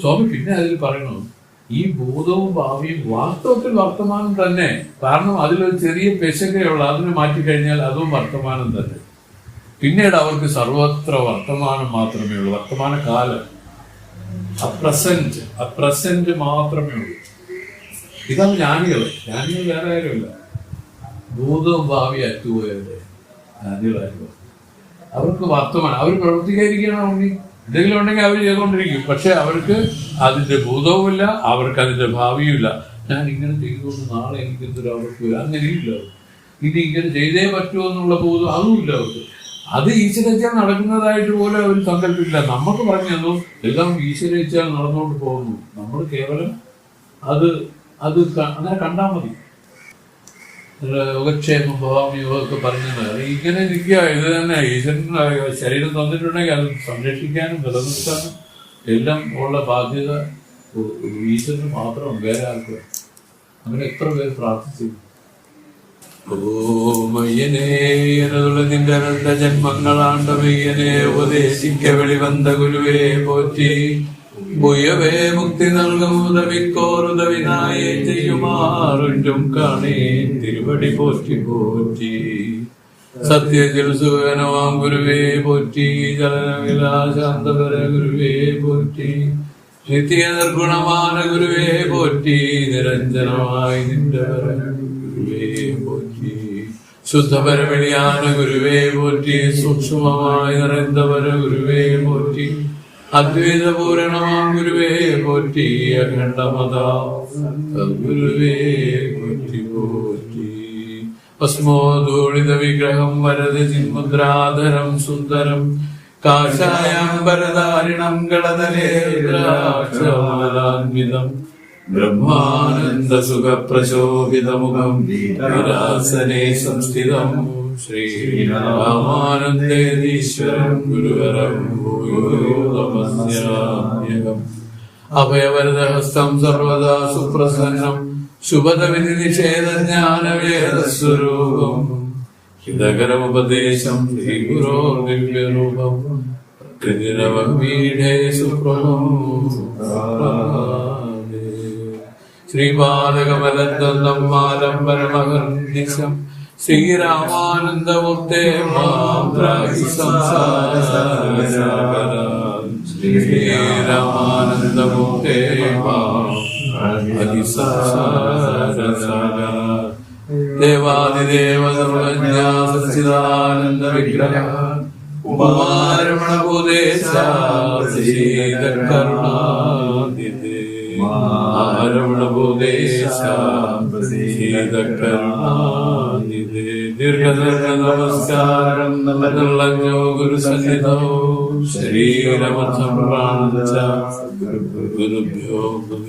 സ്വാമി പിന്നെ അതിൽ പറയണം, ഈ ഭൂതവും ഭാവിയും വാസ്തവത്തിൽ വർത്തമാനം തന്നെ. കാരണം അതിലൊരു ചെറിയ പെശകയുള്ള അതിനെ മാറ്റിക്കഴിഞ്ഞാൽ അതും വർത്തമാനം തന്നെ. പിന്നീട് അവർക്ക് സർവത്ര വർത്തമാനം മാത്രമേ ഉള്ളൂ, വർത്തമാനകാലം, അപ്രസന്റ് മാത്രമേ ഉള്ളൂ. ഇതാണ് ജ്ഞാനികൾ വേറെ ആരുമില്ല. ഭൂതവും ഭാവി അറ്റുപോയവരെ ജ്ഞാനികളായിരുന്നു. അവർക്ക് വർത്തമാനം, അവർ പ്രവർത്തിക്കാതിരിക്കണം. എന്തെങ്കിലും ഉണ്ടെങ്കിൽ അവർ ചെയ്തുകൊണ്ടിരിക്കും. പക്ഷെ അവർക്ക് അതിന്റെ ഭൂതവുമില്ല, അവർക്ക് അതിന്റെ ഭാവിയുമില്ല. ഞാൻ ഇങ്ങനെ ചെയ്തുകൊണ്ട് നാളെ എനിക്കെന്തൊരു അവർക്ക് വരും, അങ്ങനെയില്ല. ഇനി ഇങ്ങനെ ചെയ്തേ പറ്റുമോ എന്നുള്ള ഭൂതം അതുമില്ല അവർക്ക്. അത് ഈശ്വരേച്ഛ നടക്കുന്നതായിട്ട് പോലെ അവർ സങ്കല്പിക്കില്ല. നമുക്ക് പറഞ്ഞു തന്നു എല്ലാം ഈശ്വരേച്ഛ നടന്നുകൊണ്ട് പോകുന്നു. നമ്മൾ കേവലം അത് അങ്ങനെ കണ്ടാൽ മതി. യോഗക്ഷേമം ഭവാമിയോഗമൊക്കെ പറഞ്ഞത് ഇങ്ങനെ നിൽക്കുക. ഇത് തന്നെ ഈശ്വരൻ ശരീരം തന്നിട്ടുണ്ടെങ്കിൽ അത് സംരക്ഷിക്കാനും നിലനിർത്താനും എല്ലാം ഉള്ള ബാധ്യത ഈശ്വരന് മാത്രം, വേറെ ആർക്കും. അങ്ങനെ എത്ര പേര് പ്രാർത്ഥിച്ചു. ഓമയ്യനേ എന്നുള്ളത് നിന്റെ അനന്ത ജന്മങ്ങളാണ്ട മെയ്യനെ ഉപദേശിക്ക വെളിവந்த ഗുരുവേ പോറ്റി. ഭുയവേ മുക്തി നൽകുമുതവിക്കോറുതവിനായേ ചെയ്യുമാറും കാണേ തിരുവടി പോറ്റി പോറ്റി. സത്യത്തിൽ സുഖനവാം ഗുരുവേ പോറ്റി. ചലനവിലാശാന്തപര ഗുരുവേ പോറ്റി. നിത്യ നിർഗുണமான ഗുരുവേ പോറ്റി. നിരഞ്ജനമായി നിന്റെ ഗുരുവേ പോറ്റി. ശുദ്ധപരമെളിயான ഗുരുവേ പോറ്റി. സൂക്ഷ്മമായി നിറന്തവര ഗുരുവേ പോറ്റി. അദ്വൈതപൂരണമാം ഗുരുവേ പോറ്റി. അഖണ്ഡമതാ ഗുരുവേ പോറ്റി പോറ്റി. ഭസ്മോധൂളിത വിഗ്രഹം വരദ ചിന്മുദ്രാധരം സുന്ദരം. കാഷായാംബരധാരിണം ഗളതലേന്ദ്രാക്ഷമലാന്വിതം. ബ്രഹ്മാനന്ദ സുഖപ്രശോഭിതമുഖം വിലാസനേ സംസ്ഥിതം. ശ്രീരാമാനന്ദേതീശ്വരം ഗുരുവരം ഭൂയോതമസ്യാമ്യഹം. അഭയവരദഹസ്തം സർവദാ സുപ്രസന്നം. ശുഭദവിധി നിഷേധജ്ഞാനവേദസ്വരൂപം. ഹിതകരമുപദേശം ശ്രീഗുരോർ ദിവ്യരൂപം. കൃതിരവീഢേ സുപ്രഭം. ശ്രീപാദകമലദ്വന്ദ്വം ആലംബരമഹർനിശം. ശ്രീരാമാനന്ദമൂർത്തേ മാം ത്രാഹി സംസാരസാഗരാത്. ശ്രീരാമാനന്ദമൂർത്തേ മാം ത്രാഹി സംസാരസാഗരാത്. ദേവാദിദേവ സർവജ്ഞാ സച്ചിദാനന്ദ വിഗ്രഹ. ഉമാരമണഭൂതേശാ ശ്രീകരുണാനിധേ. രമണഭൂതേശാ ശ്രീകരുണാനിധേ. ദീർഘദർഘ നമസ്കാരം നല്ലഞ്ഞോ ഗുരുസന്നിധോ. ശരീരമഥം പ്രാണ ഗുരുഭ്യോ നമഃ.